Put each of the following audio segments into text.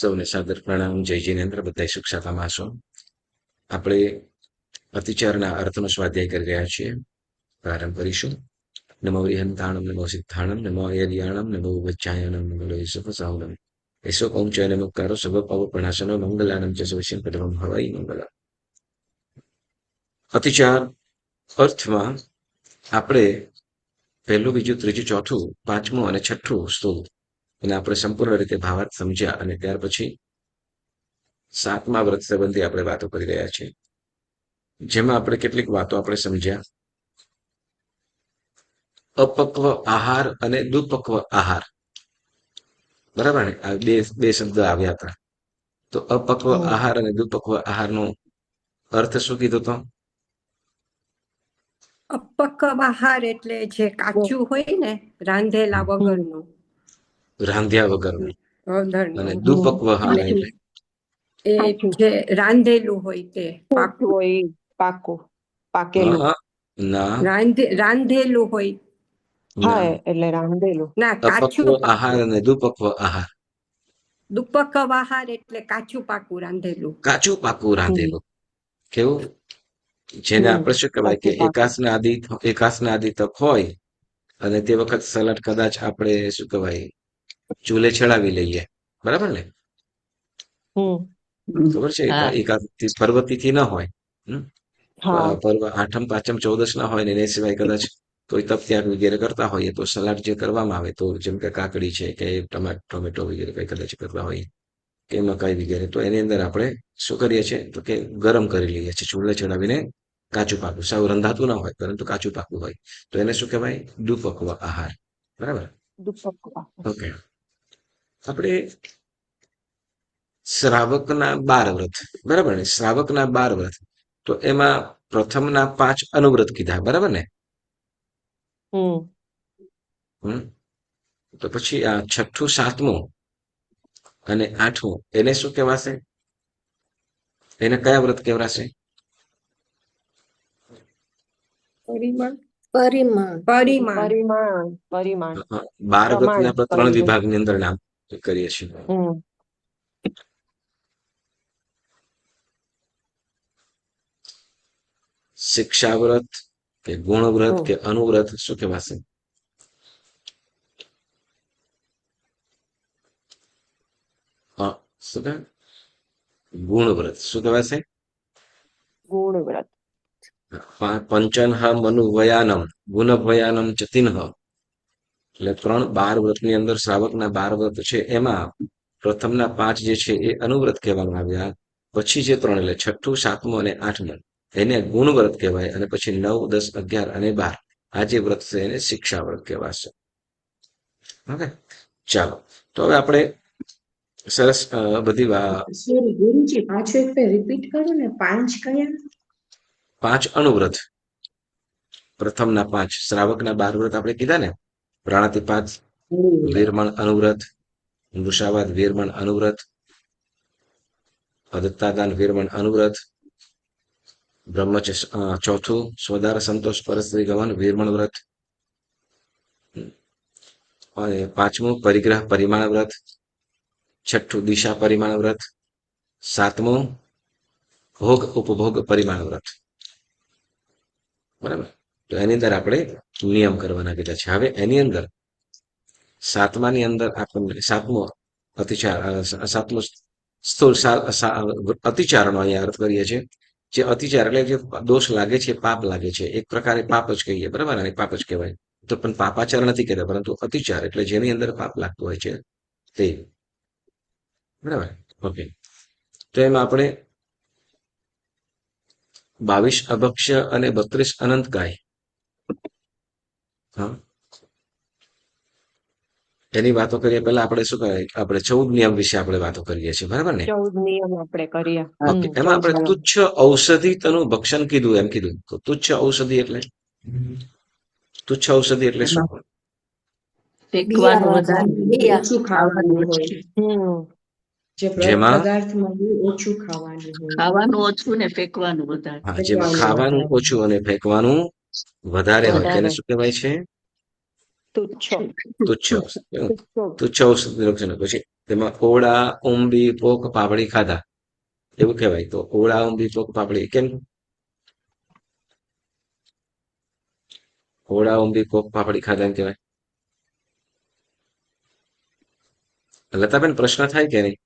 સૌને સાદર પ્રણામ. જય જિનેન્દ્ર. બધા સુખ શાંતિમાં હશો. આપણે અતિચારના અર્થનો સ્વાધ્યાય કરી રહ્યા છીએ. પ્રારંભ કરીશું. નમો હરિહંતાણમ, નમો સિદ્ધાણમ, નમો યરિયાણમ, નમો વચ્ચાયણમ, નમો લોહિસુપસાવનમ, એસો કૌંચય નમસ્કારો સર્વ પવપણાસનો મંગલાનમ ચ સવિષ્યમ પદમમ હવાઈ મંગલા. અતિચાર અર્થમાં આપણે પહેલું, બીજું, ત્રીજું, ચોથું, પાંચમું અને છઠ્ઠું સ્થૂલ એને આપણે સંપૂર્ણ રીતે ભાવાર્થ સમજ્યા. અને ત્યાર પછી સાતમા વ્રત સંબંધી આપણે વાતો કરી રહ્યા છીએ, જેમાં આપણે કેટલીક વાતો આપણે સમજ્યા. અપક્વ આહાર અને દુપક્વ આહાર, બરાબર ને? આ બે શબ્દ આવ્યા હતા. તો અપક્વ આહાર અને દુપક્વ આહારનો અર્થ શું કીધો તો? અપક્વ આહાર એટલે જે કાચું હોય ને, રાંધેલા વગરનું, રાંધ્યા વગરનું. અને દુપક્વ આહાર એટલે એ જે રાંધેલું હોય તે પાકું હોય, પાકેલું. ના, રાંધેલું હોય. હા, એટલે રાંધેલું. ના, અપક્વ કાચું આહાર અને દુપક્વ આહાર. દુપક્વ આહાર એટલે કાચું પાકું રાંધેલું. કાચું પાકું રાંધેલું. કેવું? જેને આપણે શું કહેવાય કે એકાસના આદિ તક હોય અને તે વખત સલાડ કદાચ આપણે શું કહેવાય ચૂલે ચડાવી લઈએ, બરાબર ને? ખબર છે? એકાદશી પર્વતિથી ના હોય, પર્વ આઠમ પાંચમ ચૌદશ ના હોય ને એ સિવાય કદાચ કોઈ તપ ત્યાગ વગેરે કરતા હોઈએ તો સલાડ જે કરવામાં આવે, તો જેમ કે કાકડી છે કે ટોમેટો વગેરે કઈ કદાચ કરતા હોઈએ કે મકાઈ વગેરે, તો એની અંદર આપણે શું કરીએ છીએ તો કે ગરમ કરી લઈએ છીએ ચૂલે ચડાવીને. કાચું પાકું, સાવ રંધાતું ના હોય પરંતુ કાચું પાકું હોય, તો એને શું કહેવાય? દુપક્વ આહાર. બરાબર? ઓકે. આપણે શ્રાવકના 12 વ્રત, બરાબર ને? શ્રાવકના 12 વ્રત, તો એમાં પ્રથમના 5 અનુવ્રત કીધા, બરાબર ને? તો પછી આ છઠ્ઠું, સાતમું અને આઠમું એને શું કહેવાશે? એને કયા વ્રત કહેવાશે? પરિમાણ. 12 વ્રતને આપણે 3 વિભાગની અંદર નામ કરીએ છીએ. શિક્ષા વ્રત કે ગુણ વ્રત કે અનુવ્રત, શું કહેવાશે? શું કહે? ગુણ વ્રત. શું કહેવાશે? ગુણ વ્રત. પંચન મનુ વયાનમ ગુણ વયાનમ ચતિન, એટલે 12 વ્રતની અંદર શ્રાવકના 12 વ્રત છે, એમાં પ્રથમના 5 જે છે એ અનુવ્રત કહેવામાં આવ્યા. પછી જે 3 એટલે છઠ્ઠું, સાતમું અને આઠમું એને ગુણ વ્રત કહેવાય. અને પછી 9, 10, 11 અને 12 આ જે વ્રત છે એને શિક્ષા વ્રત કહેવાશે. ઓકે, ચાલો. તો હવે આપણે સરસ બધી ગુરુજી પાછું એક રિપીટ કરો ને, 5 કયા? 5 અનુવ્રત. પ્રથમના 5 શ્રાવકના 12 વ્રત આપણે કીધા ને. પ્રાણાતિપાત વીરમણ અનુવ્રત, વૃષાવાદ વીરમણ અનુવ્રત, અદત્તાદાન વીરમણ અનુવ્રત, બ્રહ્મચર્ય ચોથું, સ્વદાર સંતોષ પરસ્ત્રી ગમન વીરમણ વ્રત, અને પાંચમું પરિગ્રહ પરિમાણ વ્રત, છઠ્ઠું દિશા પરિમાણ વ્રત, સાતમું ભોગ ઉપભોગ પરિમાણ વ્રત. બરાબર? તો એની અંદર આપણે નિયમ કરવાના કીધા છે. હવે એની અંદર સાતમાની અંદર આપણને સાતમો સ્થૂળ અતિચારનો અહીંયા અર્થ કરીએ છીએ. જે અતિચાર એટલે જે દોષ લાગે છે, પાપ લાગે છે, એક પ્રકારે પાપ જ કહીએ, બરાબર? અને પાપ જ કહેવાય. તો પણ પાપાચાર નથી કહેતા, પરંતુ અતિચાર એટલે જેની અંદર પાપ લાગતું હોય છે તે. બરાબર? ઓકે. તો એમાં આપણે 22 અભક્ષ્ય અને 32 અનંતકાય, એની વાતો કરીએ પહેલા આપણે શું કહેવાય, આપણે 14 નિયમ વિશે આપણે વાતો કરીએ છીએ, બરાબર ને? 14 નિયમ આપણે કરીએ. ઓકે. એમાં આપણે તુચ્છ ઔષધિ તનું ભક્ષણ કીધું, એમ કીધું. તો તુચ્છ ઔષધિ એટલે શું? ઓછું ખાવાનું હોય, જેમાં પદાર્થમાં ઓછું ખાવાનું હોય. ખાવાનું ઓછું ને ફેંકવાનું વધારે. હા, જેમાં ખાવાનું ઓછું અને ફેંકવાનું વધારે હોય તેને શું કહેવાય છે? તુચ્છ ઔષધિ. પછી તેમાં ઓળા ઉંબી પોક પાપડી ખાધા એવું કહેવાય. તો ઓળા ઉંબી પોક પાપડી કેમ? ઓળા ઉંબી પોક પાપડી ખાધા એમ કહેવાય. લતાબેન પ્રશ્ન થાય કે નહીં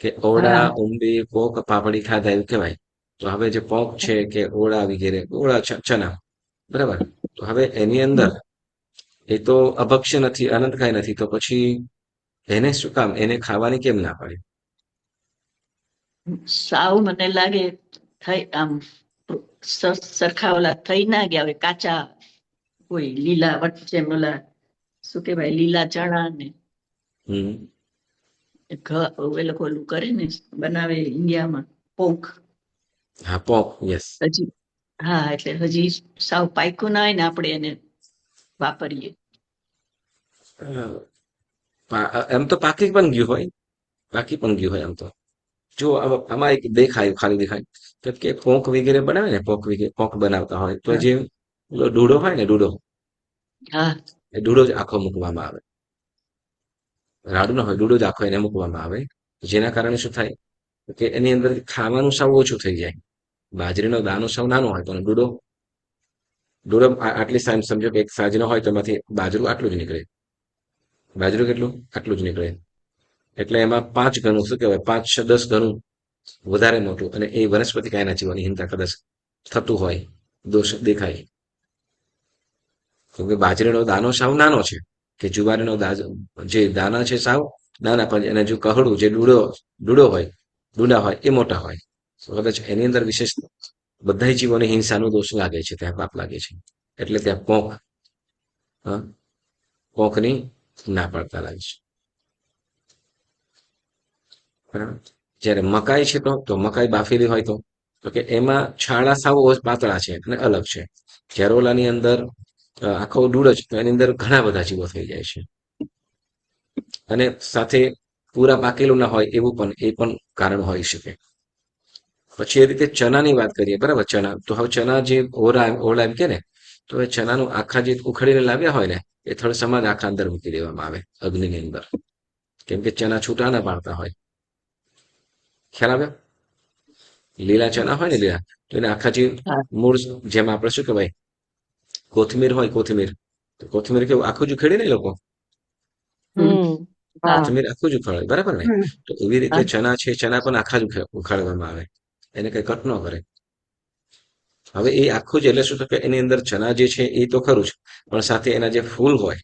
કે ઓળા હા ઉંબી પોક પાપડી ખાધા એવું કહેવાય. તો હવે જે પોક છે કે ઓળા વગેરે ઓળા ચના બરાબર. તો હવે એની અંદર એ તો અભક્ષ્ય નથી અનંતકાય નથી તો પછી એને શું કામ એને ખાવાની કેમ ના પાડી? સાવ મને લાગે થઈ આમ સરખા ઓલા થઈ ના ગયા હોય કાચા કોઈ લીલા વચ્ચે ઓલા શું કેવાય લીલા ચણા ને હમ એ લોકો ઓલું કરે ને બનાવે ઇન્ડિયામાં પોંક હા પોક યસ. હજી હા એટલે હજી સાવ પાક્યું ના હોય ને આપણે એને વાપરીએ. એમ તો પાકી પણ ગયું હોય પાકી પણ ગયું હોય એમ તો જો આમાં એક દેખાય ખાલી દેખાય કે પોંક વગેરે બનાવે ને પોંક વગેરે પોંક બનાવતા હોય તો હા જે ઓલો ડૂડો હોય ને ડૂડો હા એ ડૂડો જ આખો મૂકવામાં આવે. રાડુ ના હોય ડૂડો જ આખો એને મૂકવામાં આવે. જેના કારણે શું થાય કે એની અંદર ખાવાનું સાવ ઓછું થઈ જાય. બાજરીનો દાણો સાવ નાનો હોય પણ ડૂડો ડૂડો આટલી સાઈઝ સમજો કે એક સાઈઝનો હોય તો એમાંથી બાજરું આટલું જ નીકળે. બાજરું કેટલું આટલું જ નીકળે. એટલે એમાં 5 ગણું શું કહેવાય 5-10 ગણું વધારે મોટું અને એ વનસ્પતિ કાયના જીવવાની હિંસા કદાચ થતું હોય દોષ દેખાય. કેમ કે બાજરીનો દાનો સાવ નાનો છે કે જુવારીનો જે દાના છે સાવ નાના પણ એને જો કહડું જે ડૂડો હોય ડૂડા હોય એ મોટા હોય. તો કદાચ એની અંદર વિશેષ બધા જીવોની હિંસાનો દોષ લાગે છે ત્યાં પાપ લાગે છે એટલે ત્યાં પોંકની ના પાડતા લાગે છે. બરાબર. જ્યારે મકાઈ છે તો મકાઈ બાફેલી હોય તો કે એમાં છાણા સાવ પાતળા છે અને અલગ છે. જ્યારે ઓલાની અંદર આખો ડૂળ જ તો એની અંદર ઘણા બધા જીવો થઈ જાય છે અને સાથે પૂરા પાકેલું ના હોય એવું પણ એ પણ કારણ હોઈ શકે. પછી એ રીતે ચનાની વાત કરીએ બરાબર. ચના તો હવે ચના જે ઓળા એમ કે ને તો એ ચનાનું આખા જે ઉખડીને લાવ્યા હોય ને એ થળ સમાજ આખા અંદર મૂકી દેવામાં આવે અગ્નિની અંદર કેમ કે ચના છૂટા ના પાડતા હોય. ખ્યાલ આવ્યો? લીલા ચના હોય ને લીલા તો એને આખા જે હા મૂળ જેમ આપણે શું કહેવાય કોથમીર હોય તો કોથમીર કેવું આખું જ ઉખેડે ને એ લોકો હમ હા કોથમીર આખું જ ઉખાડે બરાબર ને. હમ. તો એવી રીતે હા ચના છે ચના પણ આખા જ ઉખાડવામાં આવે એને કઈ કટ ન કરે. હવે એ આખું જ એટલે શું કે એની અંદર ચના જે છે એ તો ખરું જ પણ સાથે એના જે ફૂલ હોય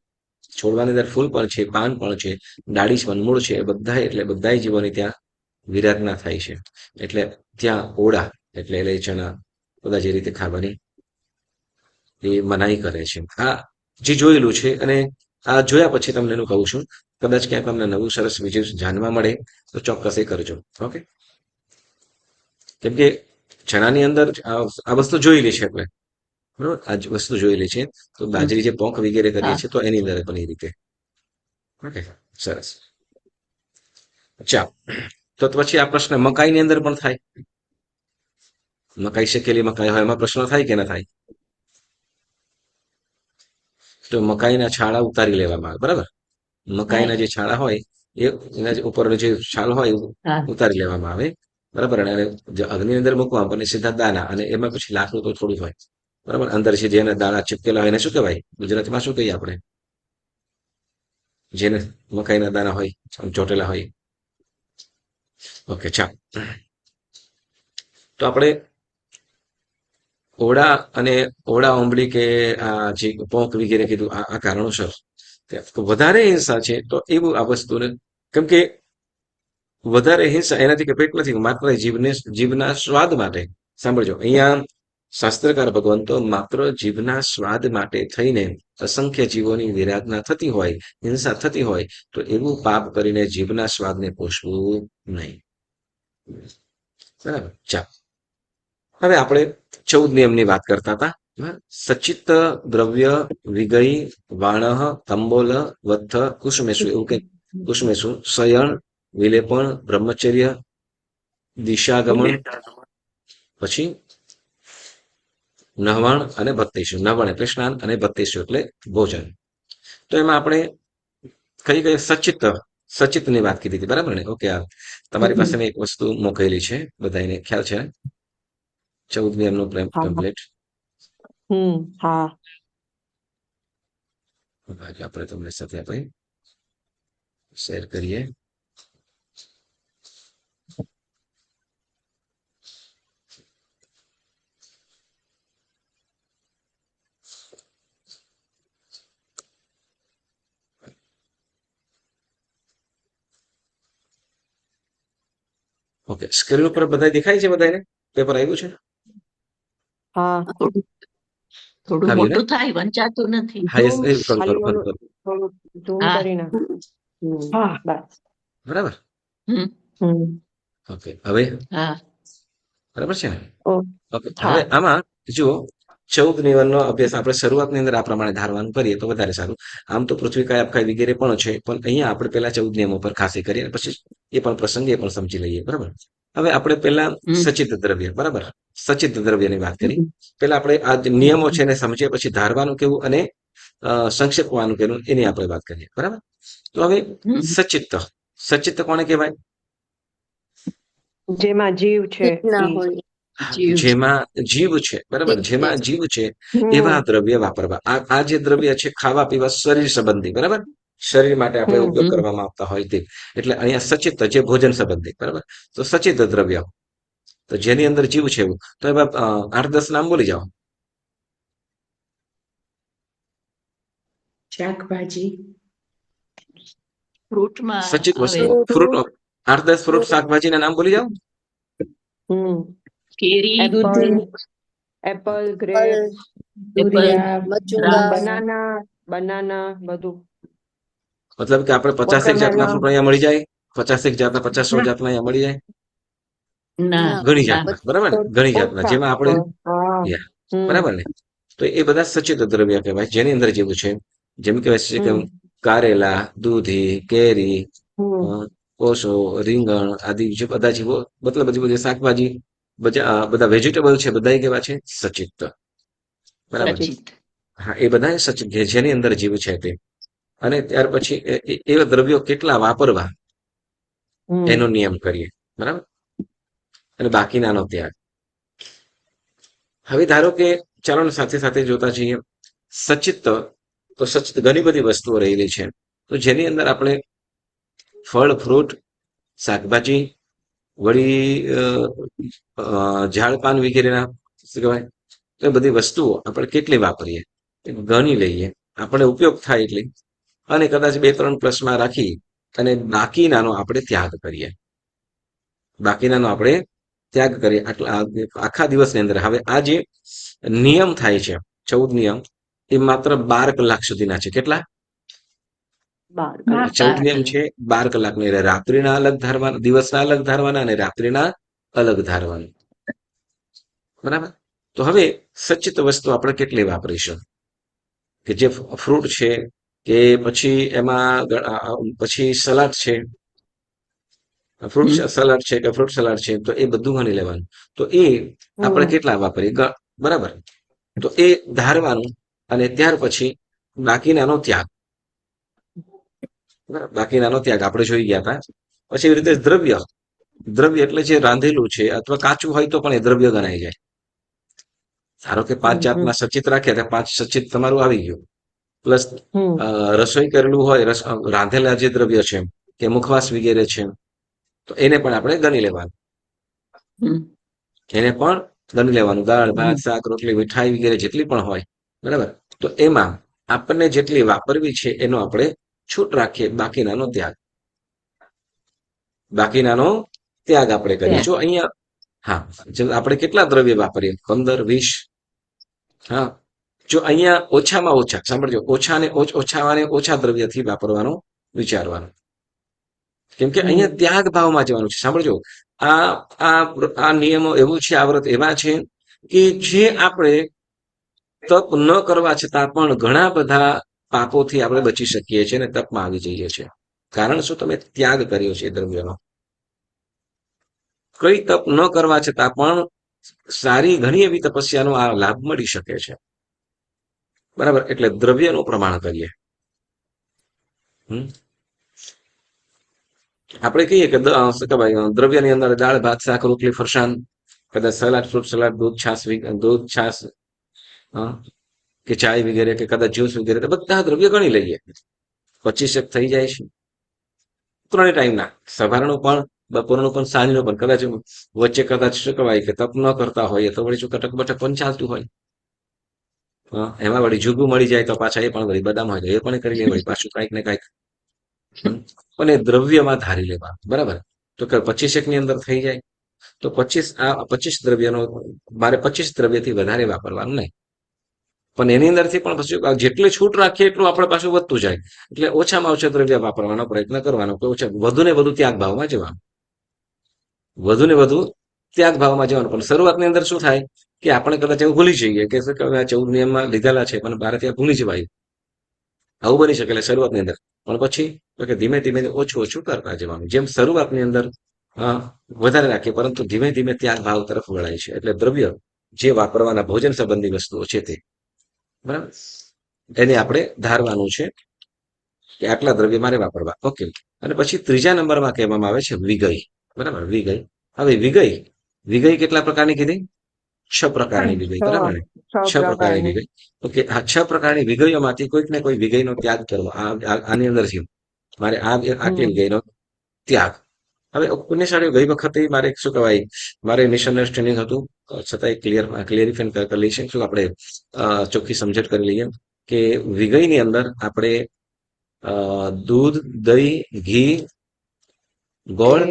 છોડવાની અંદર ફૂલ પણ છે પાન પણ છે ડાળીશ પણ મૂળ છે એ બધા એટલે બધા જીવોની ત્યાં વિરાધના થાય છે. એટલે ત્યાં ઓળા એટલે ચના બધા જે રીતે ખાવાની એ મનાઈ કરે છે. આ જે જોયેલું છે અને આ જોયા પછી તમને એનું કહું છું કદાચ ક્યાંક તમને નવું સરસ બીજું જાણવા મળે તો ચોક્કસ એ કરજો. ઓકે. કેમ કે ચણાની અંદર આ વસ્તુ જોયેલી છે આપણે બરોબર. આ વસ્તુ જોયેલી છે તો બાજરી જે પોંક વગેરે કરીએ હા છીએ તો એની અંદર પણ એ રીતે. ઓકે સરસ. ચાલો તો પછી આ પ્રશ્ન મકાઈની અંદર પણ થાય. મકાઈ શેકેલી મકાઈ હોય એમાં પ્રશ્ન થાય કે ના થાય? તો મકાઈના છાળા ઉતારી લેવામાં આવે બરાબર. મકાઈના જે છાળા હોય એ એના જે ઉપરનો જે છાલ હોય એ હા ઉતારી લેવામાં આવે બરાબર. અને જે અગ્નિની અંદર મૂકવામાં અને સીધા દાના અને એમાં પછી લાકડું તો થોડું હોય બરાબર. અંદર છે જેને દાણા ચીપકેલા હોય એને શું કહેવાય ગુજરાતીમાં શું કહીએ આપણે જેને મકાઈના દાણા હોય ચોટેલા હોય? ઓકે ચાલો તો આપણે ઓળા ઉંબળી કે આ જે પોંક વગેરે કીધું આ કારણોસર વધારે હિંસા છે તો એવું આ વસ્તુને કેમ કે વધારે હિંસા એનાથી કે પેટ નથી માત્ર જીભના સ્વાદ માટે. સાંભળજો અહીંયા શાસ્ત્રકાર ભગવંતો માત્ર જીભના સ્વાદ માટે થઈને અસંખ્ય જીવોની વિરાધના થતી હોય હિંસા થતી હોય તો એવું પાપ કરીને જીભના સ્વાદને પોષવું નહીં. બરાબર. ચાલો હવે આપણે 14 નિયમની વાત કરતા હતા. સચિત દ્રવ્ય વિગય વાણ તંબોલ વત્થ કુસુમેશુ એવું કઈ કુસુમેશુ શયન વિલેપણ બ્રહ્મચર્ય દિશાગમન પછી નહવાણ અને ભક્તિશુ. નહવાણ એટલે સ્નાન અને ભક્તિશુ એટલે ભોજન. તો એમાં આપણે કઈ સચિત સચિતની વાત કીધી હતી, બરાબર ને? ઓકે, તમારી પાસે મેં એક વસ્તુ મોકલેલી છે, બધાને ખ્યાલ છે? 14 નિયમનું હા ટેમ્પલેટ હા આપણે તમને સાથે આપણે શેર કરીએ. ઓકે, સ્ક્રીન ઉપર બધા દેખાય છે? બધાને પેપર આવ્યું છે? હા થોડું થોડું આવ્યું ને? મોટું થાય, વંચાતું નથી. હા, યસ, ઝૂમ કરું ખાલી કરું કરું ઓલું કરું. થોડું ઝૂમ હા કરી નાખ. હા બસ. બરાબર. હમ ઓકે, હવે હા બરાબર છે ને? ઓ ઓકે, હવે હા આમાં જુઓ, 14 નિયમનો અભ્યાસ આપણે શરૂઆતની અંદર આ પ્રમાણે ધારવાનું કરીએ તો વધારે સારું. આમ તો પૃથ્વી કાય આપકાય વગેરે પણ છે, પણ અહીંયા આપણે પહેલા 14 નિયમો પર ખાસી કરીએ, પછી એ પણ પ્રસંગે એ પણ સમજી લઈએ. બરાબર. હવે આપણે પહેલા હમ સચિત દ્રવ્ય, બરાબર, સચિત દ્રવ્યની વાત કરી. પહેલા આપણે આ જે નિયમો છે એને સમજીએ, પછી ધારવાનું કેવું અને સંક્ષેપવાનું કેવું એની આપણે વાત કરીએ. બરાબર. તો હવે હમ સચિત, સચિત કોને કહેવાય? જેમાં જીવ છે ના ઈ. હોય. જીવ જેમાં જીવ છે, બરાબર, જેમાં જીવ છે એવા દ્રવ્ય વાપરવા. આ જે દ્રવ્ય છે ખાવા પીવા શરીર સંબંધી, બરાબર, શરીર માટે આપણે ઉપયોગ હમ કરવામાં આવતા હોય તે. એટલે અહીંયા સચિત જે ભોજન સંબંધી, બરાબર. તો સચિત દ્રવ્ય, તો જેની અંદર જીવ છે એવું. તો એવા 8-10 નામ બોલી જાઓ. શાકભાજી, ફ્રૂટમાં સચિત આવે વસ્તુ, ફ્રૂટ, 8-10 ફ્રૂટ શાકભાજીના નામ બોલી જાઓ. હમ કેરી, એપલ, દૂધી, એપલ, ગ્રેપ્સ, એપલ, મચુંગા, બનાના, બનાના બધું. મતલબ કે આપણે 50 જાતના વોટરમેલન. ફ્રૂટ અહીંયા મળી જાય, 50 જાતના, 50-100 ના જાતના અહીંયા મળી જાય. ના ના ઘણી ના જાતના, બરાબર ને? ઘણી જાતના, ઓછા. જેમાં આપણે હા યા, હમ બરાબર ને? તો એ બધા સચિત દ્રવ્ય કહેવાય, જેની અંદર જેવું છે. જેમ કહેવાય છે કે હમ કારેલા, દૂધી, કેરી, હમ કોસો, રીંગણ આદિ જે બધા જીવો, મતલબ બધી શાકભાજી, બધા વેજીટેબલ છે, બધા કેવા છે? સચિત. બરાબર. સચિત હા, એ બધા સચિત છે, જેની અંદર જીવ છે તે. અને ત્યાર પછી એવા દ્રવ્યો કેટલા વાપરવા હમ એનો નિયમ કરીએ. બરાબર. અને બાકીનાનો ત્યાગ. હવે ધારો કે ચાલો ને સાથે સાથે જોતા જઈએ, સચિત, તો સચિત ઘણી બધી વસ્તુઓ રહેલી છે. તો જેની અંદર આપણે ફળ, ફ્રૂટ, શાકભાજી, વળી ઝાડ પાન વગેરેના શું કહેવાય, તો એ બધી વસ્તુઓ આપણે કેટલી વાપરીએ એ ગણી લઈએ, આપણે ઉપયોગ થાય એટલી, અને કદાચ 2-3 પ્લસમાં રાખી અને બાકીનાનો આપણે ત્યાગ કરીએ. બાકીનાનો આપણે ત્યાગ કરીએ આખા દિવસની અંદર. હવે આ જે નિયમ થાય છે, 14 નિયમ, એ માત્ર 12 કલાક સુધીના છે. કેટલા? 12 કલાક. 14 નિયમ છે 12 કલાકની. એટલે રાત્રિના અલગ ધારવાના, દિવસના અલગ ધારવાના અને રાત્રિના અલગ ધારવાના. બરાબર. તો હવે સચિત વસ્તુ આપણે કેટલી વાપરીશું? કે જે ફ્રૂટ છે, કે પછી એમાં પછી સલાડ છે, ફ્રૂટ હમ સલાડ છે કે ફ્રૂટ સલાડ છે, તો એ બધું ગણી લેવાનું. તો એ આપણે કેટલા વાપરીએ, બરાબર. તો એ ધારવાનું, અને ત્યાર પછી બાકીનાનો ત્યાગ. બરાબર, બાકીનાનો ત્યાગ આપણે જોઈ ગયા હતા. પછી એવી રીતે દ્રવ્ય, દ્રવ્ય એટલે જે રાંધેલું છે અથવા કાચું હોય તો પણ એ દ્રવ્ય ગણાય જાય. ધારો કે 5 જાતના સચિત રાખ્યા, 5 સચિત તમારું આવી ગયું. પ્લસ રસોઈ કરેલું હોય, રાંધેલા જે દ્રવ્ય છે કે મુખવાસ વગેરે છે, તો એને પણ આપણે ગણી લેવાનું. હમ એને પણ ગણી લેવાનું. દાળ, ભાત, શાક, રોટલી, મીઠાઈ વગેરે જેટલી પણ હોય, બરાબર. તો એમાં આપણને જેટલી વાપરવી છે એનો આપણે છૂટ રાખીએ, બાકીનાનો ત્યાગ. બાકીનાનો ત્યાગ આપણે કરીએ. જો અહીંયા, હા, આપણે કેટલા દ્રવ્ય વાપરીએ? 15-20. હા, જો અહીંયા ઓછામાં ઓછા, સાંભળજો, ઓછા દ્રવ્યથી વાપરવાનું વિચારવાનું. કેમ કે અહીંયા ત્યાગ ભાવમાં જવાનું છે. સાંભળજો, આ નિયમો એવું છે, આ વ્રત એવા છે કે જે આપણે તપ ન કરવા છતાં પણ ઘણા બધા પાપોથી આપણે બચી શકીએ છીએ અને તપમાં આવી જઈએ છીએ. કારણ શું? તમે ત્યાગ કર્યો છે એ દ્રવ્યનો. કઈ તપ ન કરવા છતાં પણ સારી ઘણી એવી તપસ્યાનો આ લાભ મળી શકે છે. બરાબર. એટલે દ્રવ્યનું પ્રમાણ કરીએ. આપણે કહીએ કે શું કહેવાય દ્રવ્યની અંદર દાળ ભાત શાક રોટલી ફરસાણ કદાચ સલાડ ફ્રૂટ સલાડ દૂધ છાશ કે ચાય વગેરે કે કદાચ જ્યુસ વગેરે તો બધા દ્રવ્ય ગણી લઈએ 25 થઈ જાય છે ત્રણેય ટાઈમના સવારનું પણ બપોરનું પણ સાંજનું પણ કદાચ વચ્ચે કદાચ શું કહેવાય કે તપ ન કરતા હોઈએ તો વળી શું કટક બટક પણ ચાલતું હોય એમાં વળી જુગું મળી જાય તો પાછા એ પણ વળી બદામ હોય તો એ પણ કરી લે વળી પાછું કાંઈક ને કાંઈક પણ એ દ્રવ્યમાં ધારી લેવા બરાબર તો કે 25 ની અંદર થઈ જાય તો 25 દ્રવ્યનો મારે 25 દ્રવ્યથી વધારે વાપરવાનું નહીં પણ એની અંદરથી પણ પછી જેટલી છૂટ રાખીએ એટલું આપણે પાછું વધતું જાય એટલે ઓછામાં ઓછા દ્રવ્ય વાપરવાનો પ્રયત્ન કરવાનો વધુ ને વધુ ત્યાગ ભાવમાં જવાનું વધુ ને વધુ ત્યાગ ભાવમાં જવાનું પણ શરૂઆતની અંદર શું થાય કે આપણે કદાચ એવું ભૂલી જઈએ કે 14 નિયમમાં લીધેલા છે પણ મારે ત્યાં ભૂલી જવાય આવું બની શકે એટલે શરૂઆતની અંદર પણ પછી તો કે ધીમે ધીમે ઓછું ઓછું કરતા જવાનું જેમ શરૂઆતની અંદર વધારે રાખીએ પરંતુ ધીમે ધીમે ત્યાગ ભાવ તરફ વળાય છે એટલે દ્રવ્ય જે વાપરવાના ભોજન સંબંધી વસ્તુઓ છે તે બરાબર એને આપણે ધારવાનું છે કે આટલા દ્રવ્ય મારે વાપરવા ઓકે અને પછી ત્રીજા નંબરમાં કહેવામાં આવે છે વિગય બરાબર વિગય હવે વિગય કેટલા પ્રકારની કીધી 6 પ્રકારની વિગય બરાબર ને 6 પ્રકારની વિગય ઓકે આ 6 પ્રકારની વિગયોમાંથી કોઈક ને કોઈ વિગયનો ત્યાગ કરવો આની અંદર છે મારે આટલી વિગયનો ત્યાગ હવે પુણ્યશાળી ગઈ વખતે મારે શું કહેવાય મારે મિસઅન્ડરસ્ટેન્ડિંગ હતું છતાંય ક્લિયરિફાઈ કરી લઈશું શું આપણે ચોખ્ખી સમજણ કરી લઈએ કે વિગયની અંદર આપણે દૂધ દહીં ઘી ગોળ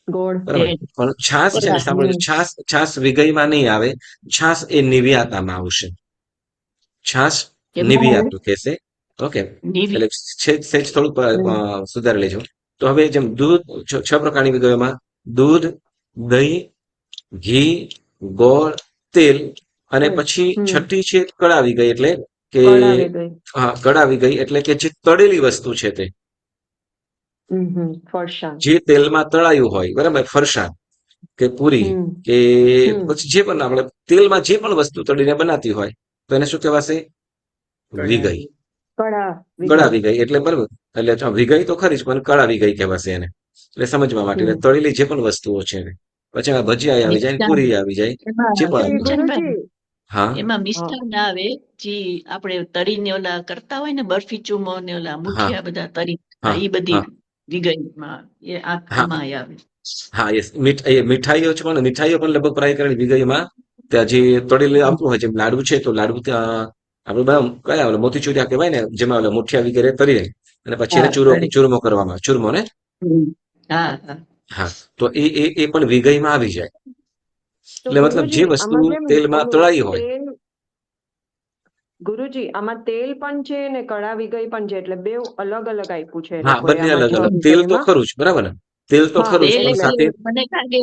બરાબર પણ છાસ છે ને સાંભળજો છાસ વિગયમાં નહીં આવે છાસ એ નિવ્યાતામાં આવશે છાસ નિવ્યાતું કહેશે ઓકે એટલે સેજ થોડુંક સુધારી લેજો તો હવે જેમ દૂધ 6 પ્રકારની વિગયોમાં દૂધ દહીં ઘી ગોળ તેલ અને પછી છઠ્ઠી છે કળાવી ગઈ એટલે કે કળાવી ગઈ એટલે કે જે તળેલી વસ્તુ છે તે જે તેલમાં તળાયું હોય બરાબર ફરસાણ કે પૂરી કે પછી જે પણ આપણે તેલમાં જે પણ વસ્તુ તળીને બનાતી હોય તો એને શું કહેવાશે વિગય કળાવી ગઈ એટલે બરાબર એટલે વિગય તો ખરી જ પણ કળાવી ગઈ કહેવાશે એને એટલે સમજવા માટે એટલે તળેલી જે પણ વસ્તુઓ છે પછી એમાં ભજીયા આવી જાય પૂરી આવી જાય જે પણ હા એમાં મિષ્ટાન આવે જે આપણે તળીને ઓલા કરતા હોય ને બરફી ચૂમો ને ઓલા મુઠિયા બધા તળી એ બધી વિગયમાં એ આમાં આવે હા યસ મીઠાઈઓ છે પણ મીઠાઈઓ પણ લગભગ પ્રાય કરેલી વિગયમાં ત્યાં જે તળેલી આપવું હોય જેમ લાડુ છે તો લાડુ ત્યાં આપણે બધા કયા મોતીચૂરિયા કહેવાય ને જેમાં મુઠિયા વગેરે તરી અને પછી એને ચૂરમો કરવામાં ચૂરમો ને હા તો એ પણ વિગયમાં આવી જાય એટલે મતલબ જે વસ્તુ તેલમાં તળાઈ હોય ગુરુજી આમાં તેલ પણ છે ને કળા વિગય પણ છે એટલે બે અલગ અલગ આપ્યું છે હા બંને અલગ અલગ તેલ તો ખરું જ બરાબર ને તેલ તો ખરું જ પણ સાથે મને લાગે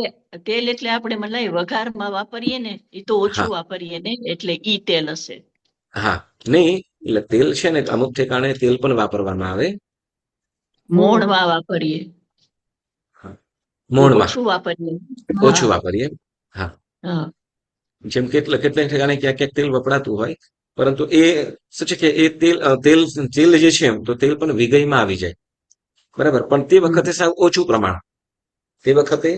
તેલ એટલે આપણે મલાઈ વઘારમાં વાપરીએ ને એ તો ઓછું વાપરીએ ને એટલે ઈ તેલ હશે હા નહીં એટલે તેલ છે ને અમુક ઠેકાણે તેલ પણ વાપરવામાં આવે મોણમાં વાપરીએ મોણમાં ઓછું વાપરીએ હા જેમ કેટલાક ઠેકાણે ક્યાંક ક્યાંક તેલ વપરાતું હોય પરંતુ એ શું છે કે એ તેલ જે છે તો તેલ પણ વિગયમાં આવી જાય બરાબર પણ તે વખતે સાવ ઓછું પ્રમાણ તે વખતે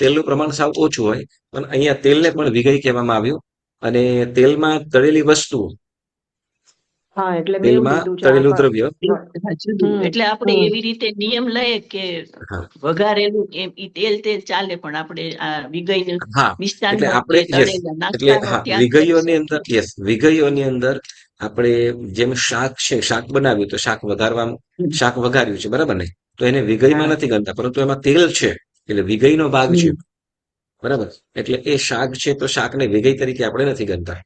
તેલનું પ્રમાણ સાવ ઓછું હોય પણ અહીંયા તેલને પણ વિગય કહેવામાં આવ્યું અને તેલમાં તળેલી વસ્તુઓ તેલમાં તળેલું દ્રવ્ય એટલે આપણે એવી રીતે નિયમ લઈએ કે વઘારેલું એમ ઈ તેલ ચાલે પણ આપણે આ વિગયનું મિષ્ટાન એટલે આપણે એટલે હા વિગયોની અંદર યસ વિગયોની અંદર આપણે જેમ શાક છે શાક બનાવ્યું તો શાક વઘાર્યું છે બરાબર ને તો એને વિગયમાં નથી ગણતા પરંતુ એમાં તેલ છે એટલે વિગયનો ભાગ છે બરાબર એટલે એ શાક છે તો શાકને વિગય તરીકે આપણે નથી ગણતા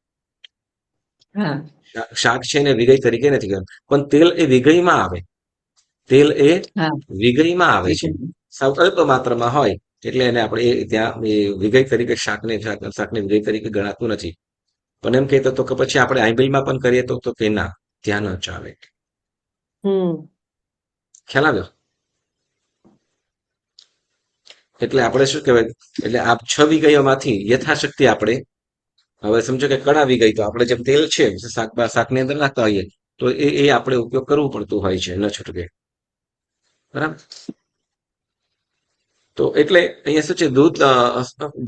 શાક છે ને વિગય તરીકે નથી ગણતા પણ તેલ એ વિગયમાં આવે તેલ એ વિગયમાં આવે છે સાવ અલ્પ માત્રામાં હોય એટલે એને આપણે ત્યાં વિગય તરીકે શાકને વિગય તરીકે ગણાતું નથી પણ એમ કહેતો તો કે પછી આપણે આંબીલમાં પણ કરીએ તો કે ના ત્યાં ન ચાલે ખ્યાલ આવ્યો એટલે આપણે શું કહેવાય એટલે આ 6 વિગયોમાંથી યથાશક્તિ આપણે હવે સમજો કે કળા વિગય તો આપણે જેમ તેલ છે શાકની અંદર નાખતા હોઈએ તો એ આપણે ઉપયોગ કરવું પડતું હોય છે ન છૂટકે બરાબર તો એટલે અહીંયા શું છે?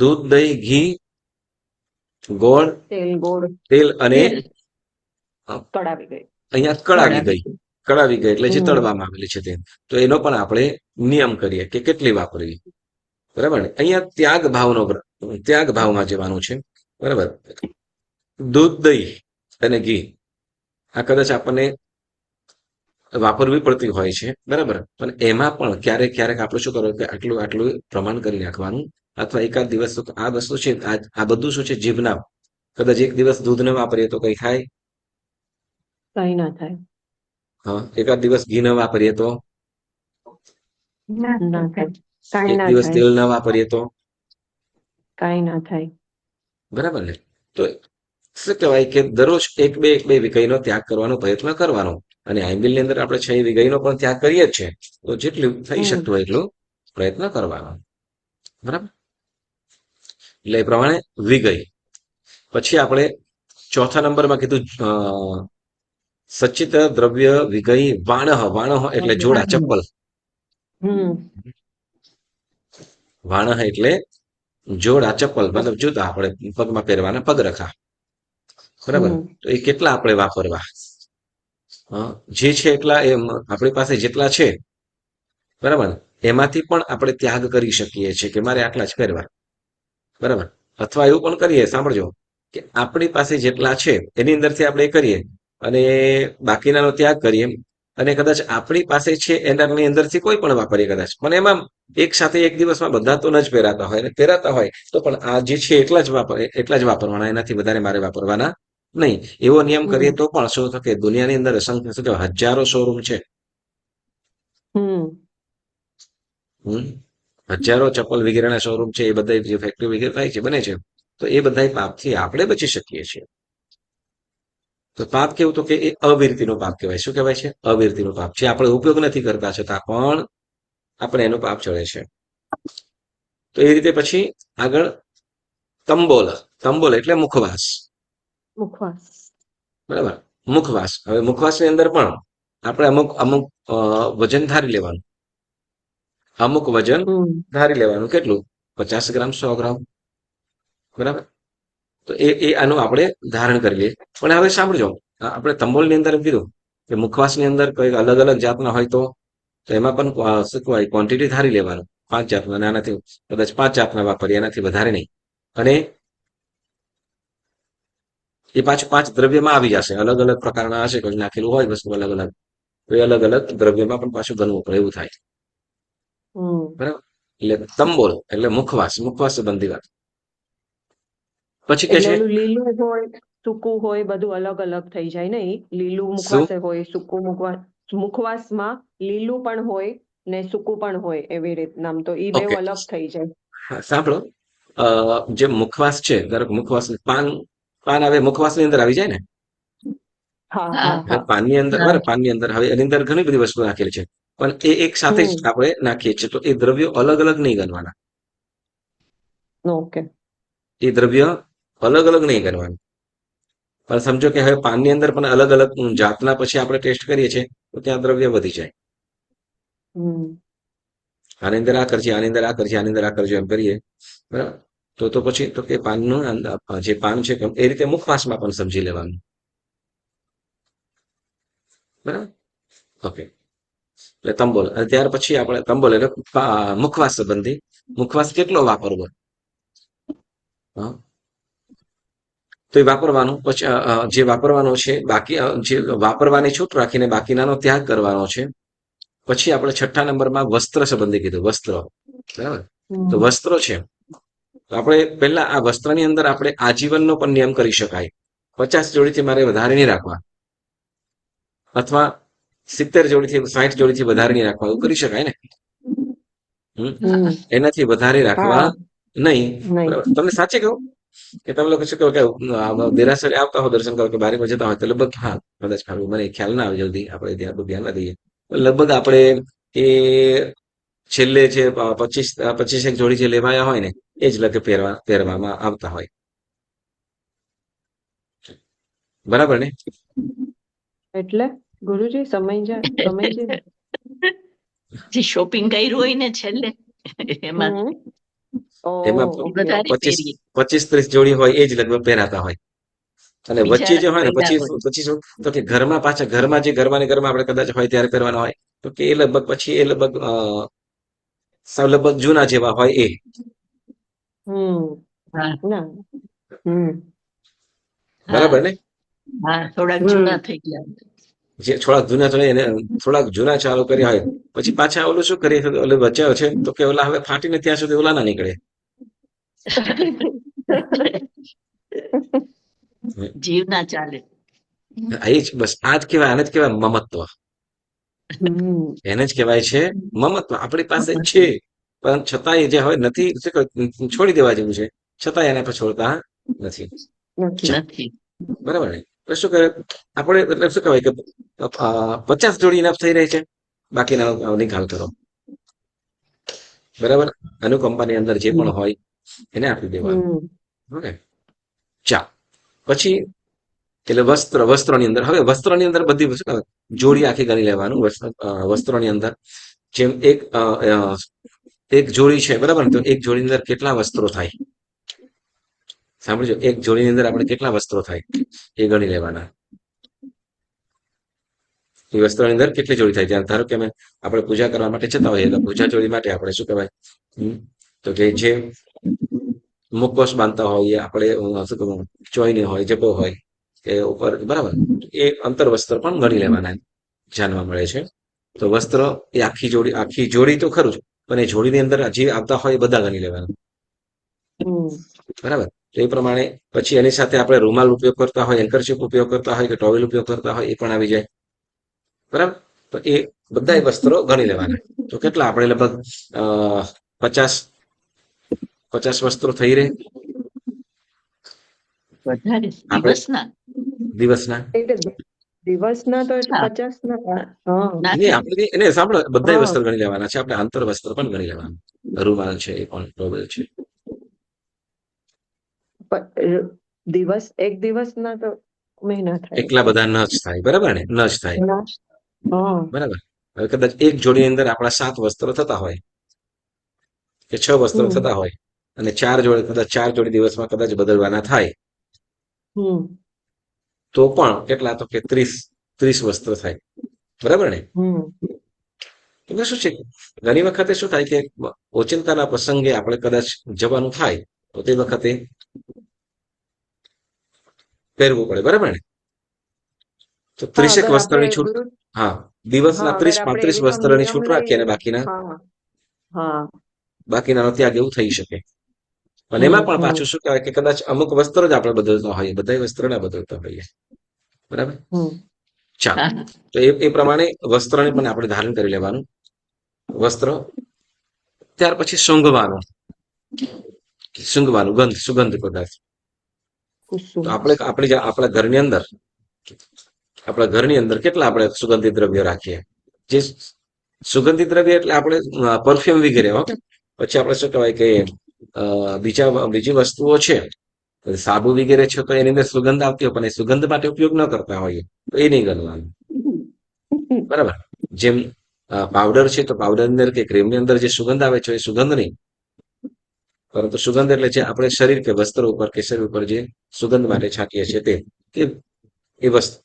દૂધ, દહીં, ઘી, ગોળ, તેલ ગોળ તેલ અને તેલ કડાવી ગઈ. અહીંયા કળાવી ગઈ. કળાવી ગઈ એટલે જે હમ. તળવામાં આવેલી છે તે. તો એનો પણ આપણે નિયમ કરીએ કે કેટલી વાપરવી. બરાબર ને? અહીંયા ત્યાગ ભાવમાં જવાનું છે. બરાબર. દૂધ, દહીં અને ઘી આ કદાચ આપણને વાપરવી પડતી હોય છે. બરાબર. પણ એમાં પણ ક્યારેક ક્યારેક આપણે શું કરવું કે આટલું પ્રમાણ કરી નાખવાનું, અથવા એકાદ દિવસ આ વસ્તુ છે, આ બધું શું છે? જીભના. કદાચ એક દિવસ દૂધ ન વાપરીએ તો કઈ થાય? કઈ ના થાય. હા. એકાદ દિવસ ઘી ન વાપરીએ તો? ના થાય. કઈ એક ના દિવસ થાય. તેલ ન વાપરીએ તો? કઈ ના થાય. બરાબર ને? તો શું કહેવાય કે દરરોજ એક બે વિકયનો ત્યાગ કરવાનો પ્રયત્ન કરવાનો. અને આંબિલની અંદર આપણે 6 વિકયનો પણ ત્યાગ કરીએ જ છે. તો જેટલું થઈ શકતું હોય એટલું પ્રયત્ન કરવાનો. બરાબર. એટલે એ પ્રમાણે વિગય. પછી આપણે ચોથા નંબરમાં કીધું સચિત દ્રવ્ય વિગય વાણહ એટલે જોડા, ચપ્પલ. હમ. વાણહ એટલે જોડા, ચપ્પલ, મતલબ જૂતા આપણે પગમાં પહેરવાના પગરખા. બરાબર. તો એ કેટલા આપણે વાપરવા? જે છે એટલા એમ આપણી પાસે જેટલા છે, બરાબર, એમાંથી પણ આપણે ત્યાગ કરી શકીએ છીએ કે મારે આટલા જ પહેરવા. બરાબર. અથવા એવું પણ કરીએ, સાંભળજો, કે આપણી પાસે જેટલા છે એની અંદરથી આપણે એ કરીએ અને બાકીનાનો ત્યાગ કરીએ, અને કદાચ આપણી પાસે છે એનાની અંદરથી કોઈ પણ વાપરીએ કદાચ, પણ એમાં એક સાથે એક દિવસમાં બધા તો ન જ પહેરાતા હોય, અને પહેરાતા હોય તો પણ આ જે છે એટલા જ વાપરવાના, એનાથી વધારે મારે વાપરવાના નહીં. એવો નિયમ કરીએ તો પણ શું થકે? દુનિયાની અંદર અસંખ્ય શું કહેવાય, હજારો શોરૂમ છે. હજારો ચપ્પલ વગેરેના શોરૂમ છે. એ બધા જે ફેક્ટરી વગેરે થાય છે, બને છે, તો એ બધા પાપથી આપણે બચી શકીએ છીએ. તો પાપ કેવું? તો કે એ અવિરતીનો પાપ કહેવાય. શું કહેવાય છે? અવિરતીનો પાપ છે. આપણે ઉપયોગ નથી કરતા છતાં પણ આપણે એનો પાપ ચડે છે. તો એ રીતે પછી આગળ તંબોલ એટલે મુખવાસ. બરાબર. મુખવાસ. હવે મુખવાસની અંદર પણ આપણે અમુક વજન ધારી લેવાનું. અમુક વજન ધારી લેવાનું. કેટલું? 50 ગ્રામ, 100 ગ્રામ. બરાબર. તો એ આનું આપણે ધારણ કરી લઈએ. પણ હવે સાંભળજો, આપણે તંબોલની અંદર કીધું કે મુખવાસની અંદર કઈ અલગ અલગ જાતના હોય તો એમાં પણ શું કહેવાય, ક્વોન્ટિટી ધારી લેવાનું. 5 જાતના, આનાથી કદાચ 5 જાતના વાપરીએ, એનાથી વધારે નહીં. અને એ પાછું 5 દ્રવ્યમાં આવી જશે. અલગ અલગ પ્રકારના હશે, કોઈ નાખેલું હોય વસ્તુ અલગ અલગ, તો એ અલગ અલગ દ્રવ્યમાં પણ પાછું ગણવું પડે, એવું થાય. બરાબર. એટલે તંબોલ એટલે મુખવાસ સંબંધી વાત. પછી કે છે લીલું હોય, સૂકું હોય, બધું અલગ અલગ થઈ જાય ને? લીલું મુખવાસ હોય, સૂકું મુખવાસમાં લીલું પણ હોય ને સૂકું પણ હોય, એવી રીતના. તો ઈ બે અલગ થઈ જાય. સાંભળો, જે મુખવાસ છે, ધારો કે મુખવાસ પાન આવે, મુખવાસની અંદર આવી જાય ને? પાનની અંદર, બરાબર, પાનની અંદર હવે એની અંદર ઘણી બધી વસ્તુ નાખેલી છે, પણ એ એક સાથે જ આપણે નાખીએ છીએ. તો એ દ્રવ્યો અલગ અલગ નહીં ગણવાના. એ દ્રવ્ય અલગ અલગ નહીં ગણવાનું. પણ સમજો કે હવે પાનની અંદર પણ અલગ અલગ જાતના પછી આપણે ટેસ્ટ કરીએ છીએ, તો ત્યાં દ્રવ્ય વધી જાય. આની અંદર આ કરજે, આની અંદર આ કરજે, આની અંદર આ કરજો, એમ કરીએ. બરાબર. તો પછી તો કે પાનનું જે પાન છે એ રીતે મુખવાસમાં પણ સમજી લેવાનું. બરાબર. ઓકે. એટલે તંબોલ. અને ત્યાર પછી આપણે તંબોલ એટલે મુખવાસ સંબંધી. મુખવાસ કેટલો વાપરવો? તો એ વાપરવાનું. પછી જે વાપરવાનો છે, બાકી જે વાપરવાની છૂટ રાખીને બાકીનાનો ત્યાગ કરવાનો છે. પછી આપણે 6થા નંબરમાં વસ્ત્ર સંબંધી કીધું. વસ્ત્ર. બરાબર. તો વસ્ત્રો છે, તો આપણે પહેલા આ વસ્ત્રની અંદર આપણે આજીવનનો પણ નિયમ કરી શકાય. 50 જોડીથી મારે વધારે નહીં રાખવા, અથવા 70 જોડીથી 60 જોડીથી વધારે નહીં રાખવા, એવું કરી શકાય ને? એનાથી વધારે રાખવા નહીં. તમને સાચે કહું કે તમે લોકો શું કહો કે દેરાસરે આવતા હો, દર્શન કરો કે બારીમાં જતા હોય, તો લગભગ કદાચ મને ખ્યાલ ના આવે જલ્દી, આપણે ત્યાં તો ધ્યાન ના દઈએ, લગભગ આપણે એ છેલ્લે જે 25 જોડી જે લેવાયા હોય ને, એ જ લગે પહેરવામાં આવતા હોય. બરાબર ને? એટલે ગુરુજી સમય જે જે શોપિંગ કર્યું હોય ને છેલ્લે એમાં હમ એમાં ઓકે વધારે ઓકે 25 પહેરીએ 25-30 જોડી હોય એ જ લગભગ પહેરાતા હોય. અને વચ્ચે બીજા જે હોય ને પહેર્યા પછી હોય પછી શું તો કે ઘરમાં પાછા ઘરમાં જે ઘરમાં આપણે કદાચ હોય ત્યારે પહેરવાના હોય તો કે એ લગભગ પછી એ લગભગ સાવ લગભગ જૂના જેવા હોય એ. હમ હા ના હમ હા બરાબર ને? હા થોડાક હમ જૂના થઈ ગયા જે થોડાક જૂના હોય એને થોડાક જૂના ચાલુ કર્યા હોય પછી પાછા ઓલું શું કરીએ ઓલું વચ્ચે છે તો કે ઓલા હવે ફાટીને ત્યાં સુધી ઓલા ના નીકળે. જીવ ના ચાલે એ જ બસ આ જ કહેવાય આને જ કહેવાય મમત્વ. હમ એને જ કહેવાય છે મમત્વ. આપણી પાસે છે પણ છતાંય જે હોય નથી શું કહેવાય, છોડી દેવા જેવું છે છતાંય એને આપણે છોડતા નથી. નથી નથી બરાબર ને? તો શું કરે આપણે એટલે શું કહેવાય કે 50 જોડી ઇનફ થઈ રહી છે બાકીના નિકાલ કરો. બરાબર? અનુકંપાની અંદર જે પણ હોય એને આપી દેવાનું. હમ ઓકે, ચા પછી એટલે વસ્ત્રોની અંદર હવે વસ્ત્રોની અંદર બધી શું કહેવાય, જોડી આખી ગણી લેવાનું. વસ્ત્રોની અંદર જેમ એક જોડી છે બરાબર ને, તો એક જોડીની અંદર કેટલા વસ્ત્રો થાય સાંભળજો. એક જોડીની અંદર આપણે કેટલા વસ્ત્રો થાય એ ગણી લેવાના. એ વસ્ત્રોની અંદર કેટલી જોડી થાય ત્યાં ધારો કે આપણે પૂજા કરવા માટે જતા હોઈએ તો પૂજા જોડી માટે આપણે શું કહેવાય તો કે જે મુખોશ બાંધતા હોઈએ આપણે શું કહેવાય ચોઈની હોય જપો હોય કે ઉપર બરાબર એ અંતર વસ્ત્ર પણ ગણી લેવાના જાણવા મળે છે. તો વસ્ત્ર એ આખી જોડી તો ખરું જ પણ એ જોડીની અંદર જે આવતા હોય એ બધા ગણી લેવાના. હમ બરાબર? તો એ પ્રમાણે પછી એની સાથે આપણે રૂમાલ ઉપયોગ કરતા હોય, હેન્કરચીફ ઉપયોગ કરતા હોય કે ટોવેલ ઉપયોગ કરતા હોય એ પણ આવી જાય. બરાબર? તો એ બધા વસ્ત્રો ગણી લેવાના. તો કેટલા આપણે લગભગ 50 વસ્ત્રો થઈ રહે વધારે આપણે દિવસના દિવસના. એટલે દિવસના તો હા 50 ના હા ના એને થાય આપણે એને સાંભળો બધા હા વસ્ત્ર ગણી લેવાના છે. આપણે આંતર વસ્ત્ર પણ ગણી લેવાના. રૂમાલ છે એ પણ ટોવેલ છે. એક દિવસના તો મહિના થાય એટલા બધા ન જ થાય. બરાબર ને? ન જ થાય. ના હા બરાબર? હવે કદાચ એક જોડીની અંદર આપણા 7 વસ્ત્રો થતા હોય કે 6 વસ્ત્રો હમ થતા હોય અને કદાચ 4 જોડી દિવસમાં કદાચ બદલવાના થાય હમ તો પણ કેટલા તો કે 30 વસ્ત્રો થાય. બરાબર ને? હમ એટલે શું છે ઘણી વખતે શું થાય કે ઓચિંતાના પ્રસંગે આપણે કદાચ જવાનું થાય તો તે વખતે પહેરવું પડે. બરાબર ને? તો હા 30 અગર આપણે વસ્ત્રની છૂટ. હા, દિવસના હા અગર આપણે 30-35 એવી કોઈ વસ્ત્રની નિયમ છૂટ રાખીએ લઈએ અને હા હા બાકીનાનો ત્યાગ એવું થઈ શકે. અને હમ એમાં પણ હમ પાછું શું કહેવાય કે કદાચ અમુક વસ્ત્રો જ આપણે બદલતા હોઈએ, બધા વસ્ત્રો ના બદલતા હોઈએ. બરાબર? હમ ચાલો. હા તો એ પ્રમાણે વસ્ત્રને પણ આપણે ધારણ કરી લેવાનું. વસ્ત્ર ત્યાર પછી સૂંઘવાનું સુગંધ પદાર્થ. તો કુસુમ આપણા ઘરની અંદર કેટલા આપણે સુગંધિત દ્રવ્યો રાખીએ. જે સુગંધિત દ્રવ્ય એટલે આપણે પરફ્યુમ વગેરે. ઓકે, પછી આપણે શું કહેવાય કે બીજી વસ્તુઓ છે સાબુ વગેરે છે તો એની અંદર સુગંધ આવતી હોય પણ એ સુગંધ માટે ઉપયોગ ન કરતા હોઈએ તો એ નહીં ગણવાનું. બરાબર? જેમ પાવડર છે તો પાવડર ની અંદર કે ક્રીમની અંદર જે સુગંધ આવે છે એ સુગંધ નહીં, પરંતુ સુગંધ એટલે જે આપણે શરીર કે વસ્ત્રો ઉપર કે શરીર ઉપર જે સુગંધ માટે છાંટીએ છીએ તે એ વસ્તુ.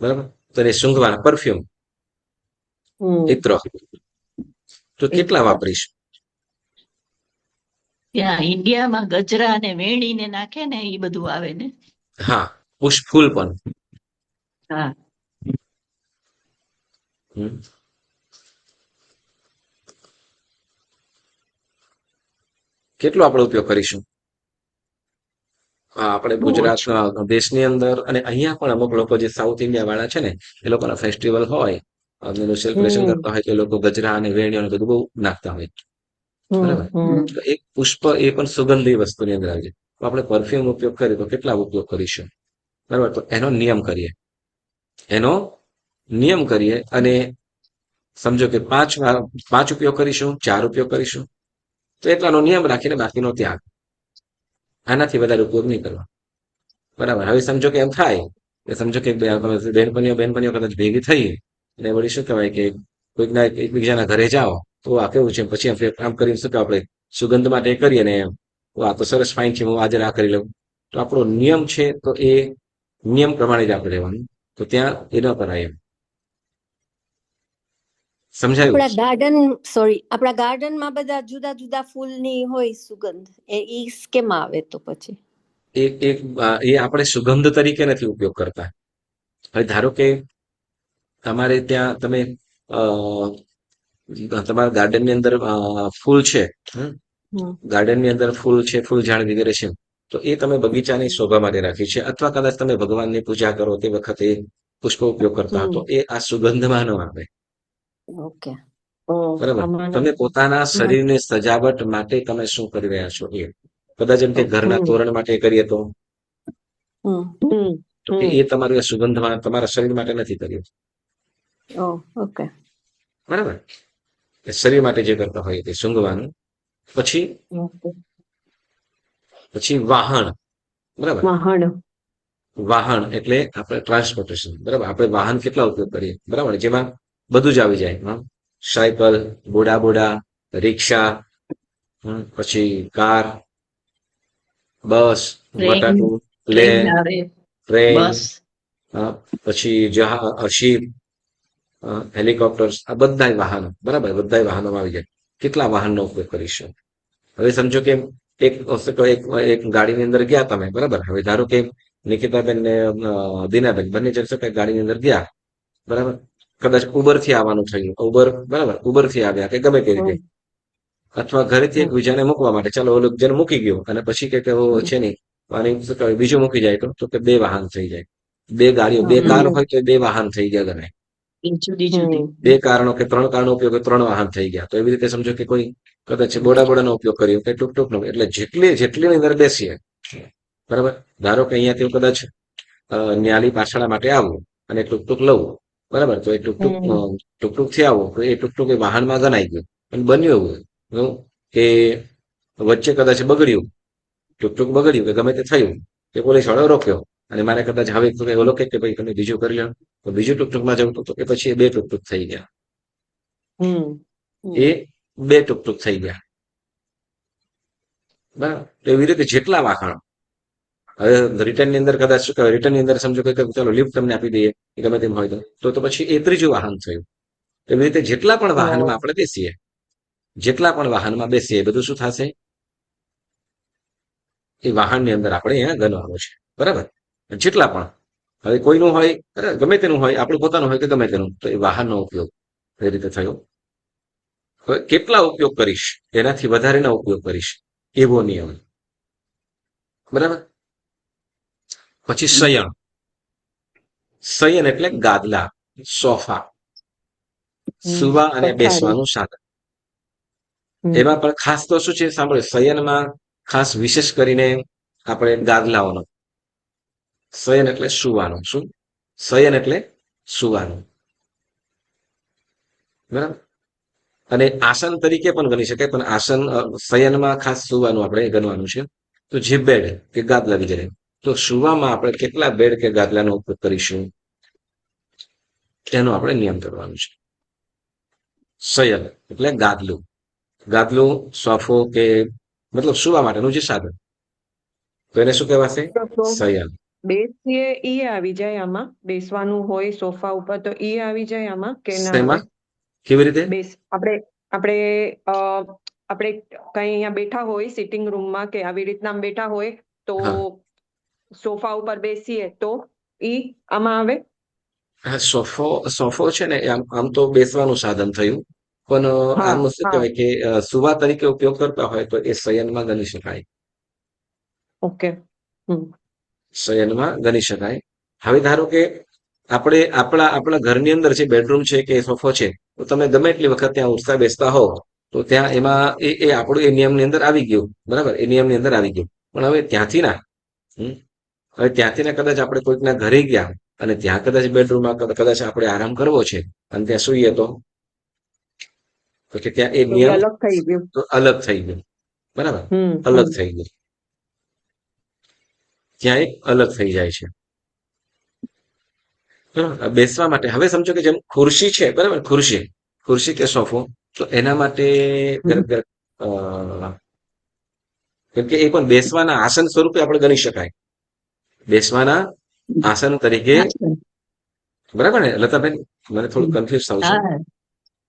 બરાબર? તો એ સૂંઘવાના પરફ્યુમ હમ ઇત્ર તો કેટલા વાપરીશ? ત્યાં ઇન્ડિયામાં ગજરા ને વેણીને નાખે ને એ બધું આવે ને હા, પુષ્પફૂલ પણ. હા હમ. કેટલો આપણે ઉપયોગ કરીશું? આપણે બહુ ઓછું ગુજરાતના દેશની અંદર અને અહીંયા પણ અમુક લોકો જે સાઉથ ઇન્ડિયા વાળા છે ને એ લોકોના ફેસ્ટિવલ હોય એનું સેલિબ્રેશન હમ કરતા હોય તો એ લોકો ગજરા અને વેણીઓ બધું બહુ નાખતા હોય. બરાબર? હમ તો એક પુષ્પ એ પણ સુગંધી વસ્તુની અંદર આવી જાય. તો આપણે પરફ્યુમ ઉપયોગ કરીએ તો કેટલા ઉપયોગ કરીશું? બરાબર? તો એનો નિયમ કરીએ અને સમજો કે 5 ઉપયોગ કરીશું, 4 ઉપયોગ કરીશું તો એટલાનો નિયમ રાખીને બાકીનો ત્યાગ. આનાથી વધારે ઉપયોગ નહીં કરવા. બરાબર? હવે સમજો કે એમ થાય કે સમજો કે બહેનપણીઓ કદાચ ભેગી થઈ અને વળી શું કહેવાય કે એકબીજાના ઘરે જાઓ તો આ કેવું છે, પછી આપણે આમ કરી શું કે આપણે સુગંધ માટે કરીએ ને એમ, તો આ તો સરસ ફાઇન છે, હું આજે આ કરી લઉં. તો આપણો નિયમ છે તો એ નિયમ પ્રમાણે જ આપણે રહેવાનું. તો ત્યાં એ ન કરાય એમ. સમજાયું? આપણા ગાર્ડનમાં બધા જુદા જુદા ફૂલની હોય સુગંધ, એ ઈ કેમ આવે તો પછી? એ આપણે સુગંધ તરીકે નથી ઉપયોગ કરતા. હવે ધારો કે તમારે ત્યાં તમે તમારા ગાર્ડનની અંદર ફૂલ છે, ગાર્ડનની અંદર ફૂલ છે, ફૂલ ઝાડ વગેરે છે, તો એ તમે બગીચાની શોભા માટે રાખી છે, અથવા કદાચ તમે ભગવાનની પૂજા કરો તે વખતે પુષ્પ ઉપયોગ કરતા હો, તો એ આ સુગંધમાં ન આવે. ઓકે. બરાબર. તમે પોતાના શરીરની સજાવટ માટે તમે શું કરી રહ્યા છો એ, કદાચ એમ કે ઘરના તોરણ માટે કરીએ તો એ તમારું સુગંધમાં તમારા શરીર માટે નથી કર્યું. ઓકે. બરાબર. શરીર માટે જે કરતા હોય તે સૂંઘવાનું. પછી વાહન. બરાબર. વાહન એટલે આપણે ટ્રાન્સપોર્ટેશન. બરાબર. આપણે વાહન કેટલા ઉપયોગ કરીએ, બરાબર, જેમાં બધું જ આવી જાય. સાયકલ, બોડા, રિક્ષા, પછી કાર, બસ, બટાટુ, પ્લેન, ટ્રેન, પછી શિપ, હેલિકોપ્ટર્સ, આ બધા વાહનો. બરાબર. બધા વાહનોમાં આવી જાય. કેટલા વાહનનો ઉપયોગ કરીશું? હવે સમજો કે એક ગાડીની અંદર ગયા તમે, બરાબર. હવે ધારો કે નિકિતાબેન ને દીનાબેન બંને જણ ગાડીની અંદર ગયા, બરાબર. કદાચ ઉબર થી આવવાનું થયું, બરાબર, ઉબર થી આવ્યા કે ગમે તે રીતે, અથવા ઘરેથી એક બીજાને મૂકવા માટે ચાલો ઓલું જેને મૂકી ગયો અને પછી કે છે નહીં અને શું કહેવાય બીજું મૂકી જાય તો કે બે વાહન થઈ જાય, બે ગાડીઓ, બે કાર હોય તો બે વાહન થઈ ગયા ગણાય. બે કારણો કે ત્રણ કારણો ઉપયોગ ત્રણ વાહન થઈ ગયા. તો એવી રીતે સમજો કે કોઈ કદાચ બોડાનો ઉપયોગ કર્યો કે ટૂંક નો, એટલે જેટલી અંદર બેસીએ, બરાબર. ધારો કે અહીંયાથી કદાચ ન્યાલી પાછળ માટે આવું અને ટૂંક લઉં, બરાબર, તો એ ટૂંક થી આવું તો એ ટૂંક એ વાહનમાં ગણાઈ ગયું. અને બન્યું એવું કે વચ્ચે કદાચ બગડ્યું, ટૂંક બગડ્યું કે ગમે તે થયું કે પોલીસ વાળો રોક્યો અને મારે કદાચ હવે ઓલો કે ભાઈ તમે બીજું કરી લો, તો બીજું ટૂંકમાં જવું તો કે પછી એ બે ટૂંક થઈ ગયા. એ બે ટૂંક થઈ ગયા. બરાબર. એવી રીતે જેટલા વાહનો. હવે રિટર્ન ની અંદર કદાચ શું કહેવાય, રિટર્ન ની અંદર સમજો કે ચાલો લિફ્ટ તમને આપી દઈએ ગમે તેમ હોય તો પછી એ ત્રીજું વાહન થયું. એવી રીતે જેટલા પણ વાહનમાં આપણે બેસીએ, બધું શું થશે, એ વાહનની અંદર આપણે અહીંયા ગણવાનું છે. બરાબર. જેટલા પણ, હવે કોઈનું હોય, ગમે તેનું હોય, આપણું પોતાનું હોય કે ગમે તેનું, તો એ વાહનનો ઉપયોગ એ રીતે થયો. હવે કેટલા ઉપયોગ કરીશ, એનાથી વધારેનો ઉપયોગ કરીશ એવો નિયમ. બરાબર. પછી શયન એટલે ગાદલા, સોફા, સુવા અને બેસવાનું સાધન. એમાં પણ ખાસ તો શું છે સાંભળો, શયનમાં ખાસ વિશેષ કરીને આપણે ગાદલાઓનો. શયન એટલે સુવાનું. શું? શયન એટલે સુવાનું. બરાબર. અને આસન તરીકે પણ ગણી શકાય, પણ આસન શયનમાં ખાસ સુવાનું આપણે ગણવાનું છે. તો જે બેડ કે ગાદલા વગેરે, તો સુવામાં આપણે કેટલા બેડ કે ગાદલાનો ઉપયોગ કરીશું એનો આપણે નિયમ કરવાનું છે. શયન એટલે ગાદલું, સોફો કે મતલબ સુવા માટેનું જે સાધન, તો એને શું કહેવાશે? શયન. બેસીએ ઈ આવી જાય આમાં, બેસવાનું હોય સોફા ઉપર તો ઈ આવી જાય આમાં કે ના? શેમાં? કેવી રીતે? આપણે કઈ અહીંયા બેઠા હોય સિટિંગ રૂમમાં કે આવી રીતના બેઠા હોય તો સોફા ઉપર બેસીએ તો ઈ આમાં આવે? સોફો છે ને આમ તો બેસવાનું સાધન થયું, પણ આમ શું કહેવાય કે સુવા તરીકે ઉપયોગ કરતા હોય તો એ શયનમાં ગણી શકાય. ઓકે. શયનમાં ગણી શકાય. હવે ધારો કે આપણે આપણા ઘરની અંદર જે બેડરૂમ છે કે સોફો છે, તો તમે ગમે એટલી વખત ત્યાં ઉઠતા બેસતા હો તો ત્યાં એમાં એ આપણું એ નિયમની અંદર આવી ગયું. બરાબર. એ નિયમની અંદર આવી ગયું. પણ હવે ત્યાંથી કદાચ આપણે કોઈકના ઘરે ગયા અને ત્યાં કદાચ બેડરૂમમાં કદાચ આપણે આરામ કરવો છે અને ત્યાં સૂઈએ તો ત્યાં એ નિયમ અલગ થઈ ગયું. અલગ થઈ ગયું. બરાબર. અલગ થઈ ગયું. ત્યાં એક અલગ થઈ જાય છે. બેસવા માટે હવે સમજો કે જેમ ખુરશી છે, બરાબર, ખુરશી કે સોફો, તો એના માટે હમ. કેમ કે એ પણ બેસવાના આસન સ્વરૂપે આપણે ગણી શકાય. બેસવાના આસન તરીકે, હા બરાબર ને લતાબેન? મને થોડું કન્ફ્યુઝ થાઉં છું. હા.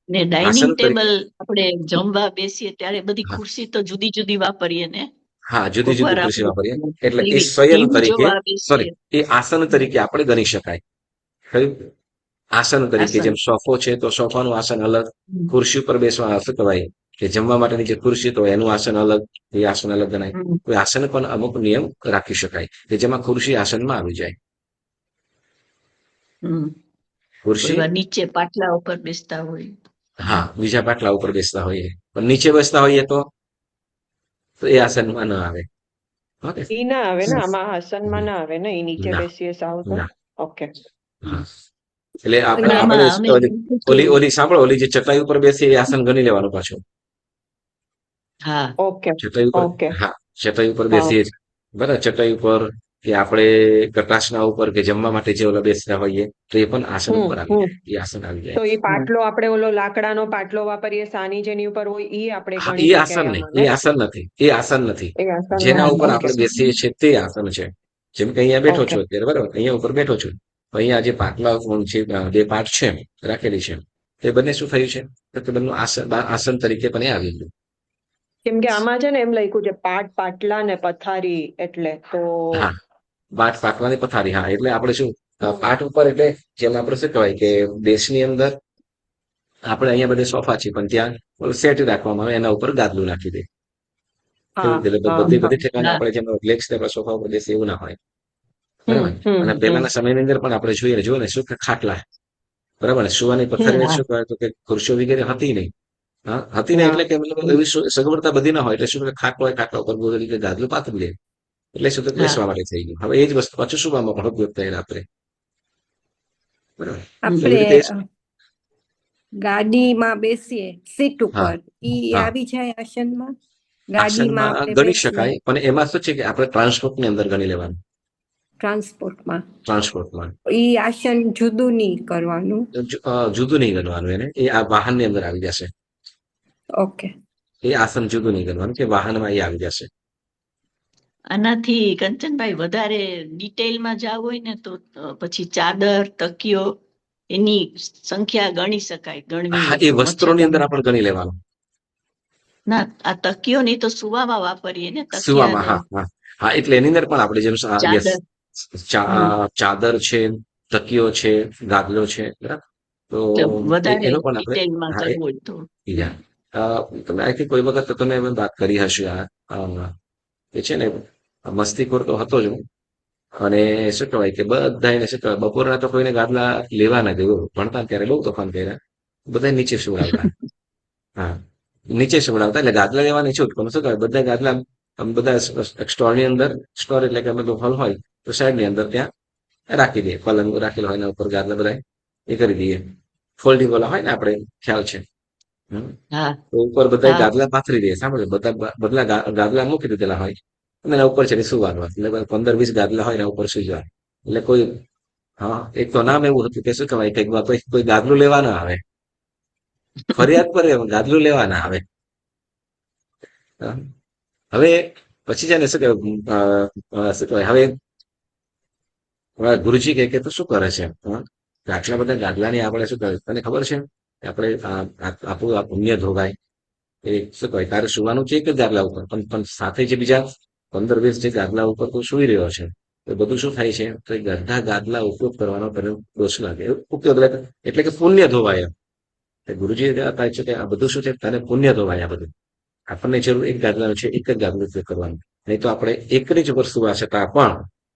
ને ડાઇનિંગ આસન તરીકે, ટેબલ આપણે જમવા બેસીએ ત્યારે બધી હા ખુરશી તો જુદી જુદી વાપરીએ ને. હા, જુદી કોક જુદી વાર ખુરશી આપણે વાપરીએ. એટલે એ શયન ટીવી તરીકે, જોવા સોરી, બેસીએ. એ આસન તરીકે આપણે ગણી શકાય. કયું? આસન તરીકે. આસન. જેમ સોફો છે તો સોફાનું આસન અલગ, હમ. ખુરશી ઉપર બેસવા શું કહેવાય કે જમવા માટેની જે ખુરશી તો એનું આસન અલગ, એ આસન અલગ ગણાય. હમ. કોઈ આસન પણ અમુક નિયમ રાખી શકાય કે જેમાં ખુરશી આસનમાં આવી જાય. હમ. કોઈ ખુરશી, વાર નીચે પાટલા ઉપર બેસતા હોય. હા, બીજા પાટલા ઉપર બેસતા હોઈએ, પણ નીચે બેસતા હોઈએ તો એ આસનમાં ન આવે. ઓકે. ઈ ના આવે ને આમાં આસનમાં ના આવે ને ઈ નીચે ના બેસીએ સાવ તો. ના ઓકે. હા. એટલે પણ આપણે આમાં અમે ઓલી ઓલી ઓલી સાંભળો, ઓલી જે ચટાઈ ઉપર બેસી એ આસન ગણી લેવાનું પાછું. હા ઓકે. ચટાઈ ઉપર, ઓકે. હા, ચટાઈ ઉપર હા. બેસીએ જ. બરાબર, ચટાઈ ઉપર કે આપણે કટાશના ઉપર કે જમવા માટે જે ઓલા બેસતા હોઈએ તો એ પણ આસન હમ ઉપર આવી હમ જાય, એ આસન આવી જાય. તો ઈ પાટલો આપણે ઓલો લાકડાનો પાટલો વાપરીએ સાની જેની ઉપર હોય ઈ આપણે હા, ગણી એ આસન શકાય નહીં, આમાં એ ને. આસન નથી, એ આસન નથી. એ આસન જેના હા નથી. ઉપર ઓકે. આપણે બેસીએ છીએ તે આસન છે. જેમ કે અહીંયા બેઠો ઓકે. છું અત્યારે, બરાબર, અહીંયા ઉપર બેઠો છું. અહીંયા જે પાટલા છે, બે પાટ છે રાખેલી છે, તે બંને શું થયું છે તો કે બંને આસન, આસન તરીકે પણ એ આવી ગયું. કેમ કે આમાં છે ને એમ લખ્યું છે પાટલા ને પથારી એટલે તો. હા, પાટ પાટવાની પથારી. હા, એટલે આપણે શું હમ. પાટ ઉપર, એટલે જેમ આપણે શું કહેવાય કે દેશની અંદર આપણે અહીંયા બધે સોફા છે પણ ત્યાં સેટ રાખવામાં આવે, એના ઉપર ગાદલું નાખી દે. હા એવી રીતે હા બધી હા. બધી ઠેકાણે હા આપણે જેમ લેગ્સ સોફા ઉપર બેસીએ એવું ના હોય. હમ બરાબર. હમ અને હમ પહેલાના સમયની અંદર પણ આપણે જોઈએ જો ને શું કે ખાટલા, બરાબર ને, સુવાની હમ. પથારી હા શું કહેવાય તો કે ખુરશીઓ વગેરે હતી નહીં. હા, હતી નહીં, ના. એટલે કે મતલબ એવી સગવડતા બધી ના હોય, એટલે શું કે ખાટલો હોય, ખાટલા ઉપર બધી રીતે ગાદલું પાથરી દે, એટલે શું કે હા બેસવા માટે થઈ ગયું. હવે એ જ વસ્તુ પાછું શું આમાં પણ ઉપયોગ થાય રાત્રે, બરાબર. એવી આપણે રીતે ગાડીમાં બેસીએ સીટ હા ઉપર, ઈ હા, આવી જાય આસનમાં? ગાડીમાં આસનમાં આપણે ગણી બેસીએ શકાય, પણ એમાં શું છે કે આપણે ટ્રાન્સપોર્ટની અંદર ગણી લેવાનું. ટ્રાન્સપોર્ટમાં, ટ્રાન્સપોર્ટમાં ઈ આસન જુદું નહીં કરવાનું. જુદું નહીં ગણવાનું એને, એ આ વાહનની અંદર આવી જશે. ઓકે. એ આસન જુદું નહીં ગણવાનું કે વાહનમાં એ આવી જશે. આનાથી કંચનભાઈ વધારે ડિટેલમાં જાવ હોય ને તો પછી ચાદર, તકિયો એની સંખ્યા ગણી શકાય, ગણવી હા, હોય એ તો વસ્ત્રોની અંદર મચ્છરદાની. આપણે ગણી લેવાનું. ના, આ તકિયો ની તો સુવામાં વાપરીએ ને, તકિયા સુવામાં, ને હા હા હા, એટલે એની અંદર પણ આપણે જેમ યસ, ચાદર. હમ. ચાદર છે, તકિયો છે, ગાદલો છે, બરાબર. તો તો વધારે એનો પણ આપણે, ડિટેલમાં હા, કરવું હોય તો. યા તમે આઈ થિંક કોઈ વખત તો તમે એમ વાત કરી હશે એ છે ને, મસ્તીખોર તો હતો જ હું. અને શું કહેવાય કે બધા એને શું કહેવાય, બપોરના તો કોઈને ગાદલા લેવા ના દેવું, ભણતા ત્યારે બહુ તોફાન કર્યા, બધા નીચે સુવડાવતા. હા, નીચે સુવડાવતા, એટલે ગાદલા લેવાની છૂટ, પણ શું કહેવાય બધા ગાદલા આમ બધા સ્ટોરની અંદર, સ્ટોર એટલે કે અમે તો હોલ હોય તો સાઈડની અંદર ત્યાં રાખી દઈએ, પલંગ રાખેલો હોય એના ઉપર ગાદલા બધા એ કરી દઈએ, ફોલ્ડિંગ વાળા હોય ને, આપણે ખ્યાલ છે. હમ. હા તો ઉપર બધા હા ગાદલા પાથરી દે, સાંભળે, બધા ગાદલા મૂકી દીધેલા હોય અને એના ઉપર છે સુવાનું, એટલે 15-20 ગાદલા હોય એના ઉપર સુઈ જવાનું. એટલે કોઈ, હા, એક તો નામ એવું હતું કે શું કહેવાય કે કોઈ ગાદલું લેવા ના આવે, ફરિયાદ પર ગાદલું લેવા ના આવે. હા. હવે પછી છે ને શું કહેવાય હવે ગુરુજી કે તો શું કરે છે, હા, આટલા બધા ગાદલાની આપણે શું કહેવાય, તને ખબર છે કે આપણે આપણું આ પુણ્ય ધોવાય, એ શું કહેવાય, તારે સુવાનું છે એક જ ગાદલા ઉપર, પણ સાથે જે બીજા 15-20 જે ગાદલા ઉપર તું સુઈ રહ્યો છે, તો બધું શું થાય છે, તો એ બધા ગાદલા ઉપયોગ કરવાનો તને દોષ લાગે, ઉપયોગ એટલે કે પુણ્ય ધોવાય એમ. ગુરુજી કહે છે કે આ બધું શું છે, તને પુણ્ય ધોવાય. આ બધું આપણને જરૂર એક ગાદલાનું છે, એક જ ગાદલું ઉપયોગ કરવાનું, નહીં તો આપણે એકની જ ઉપર સુવા છતાં પણ,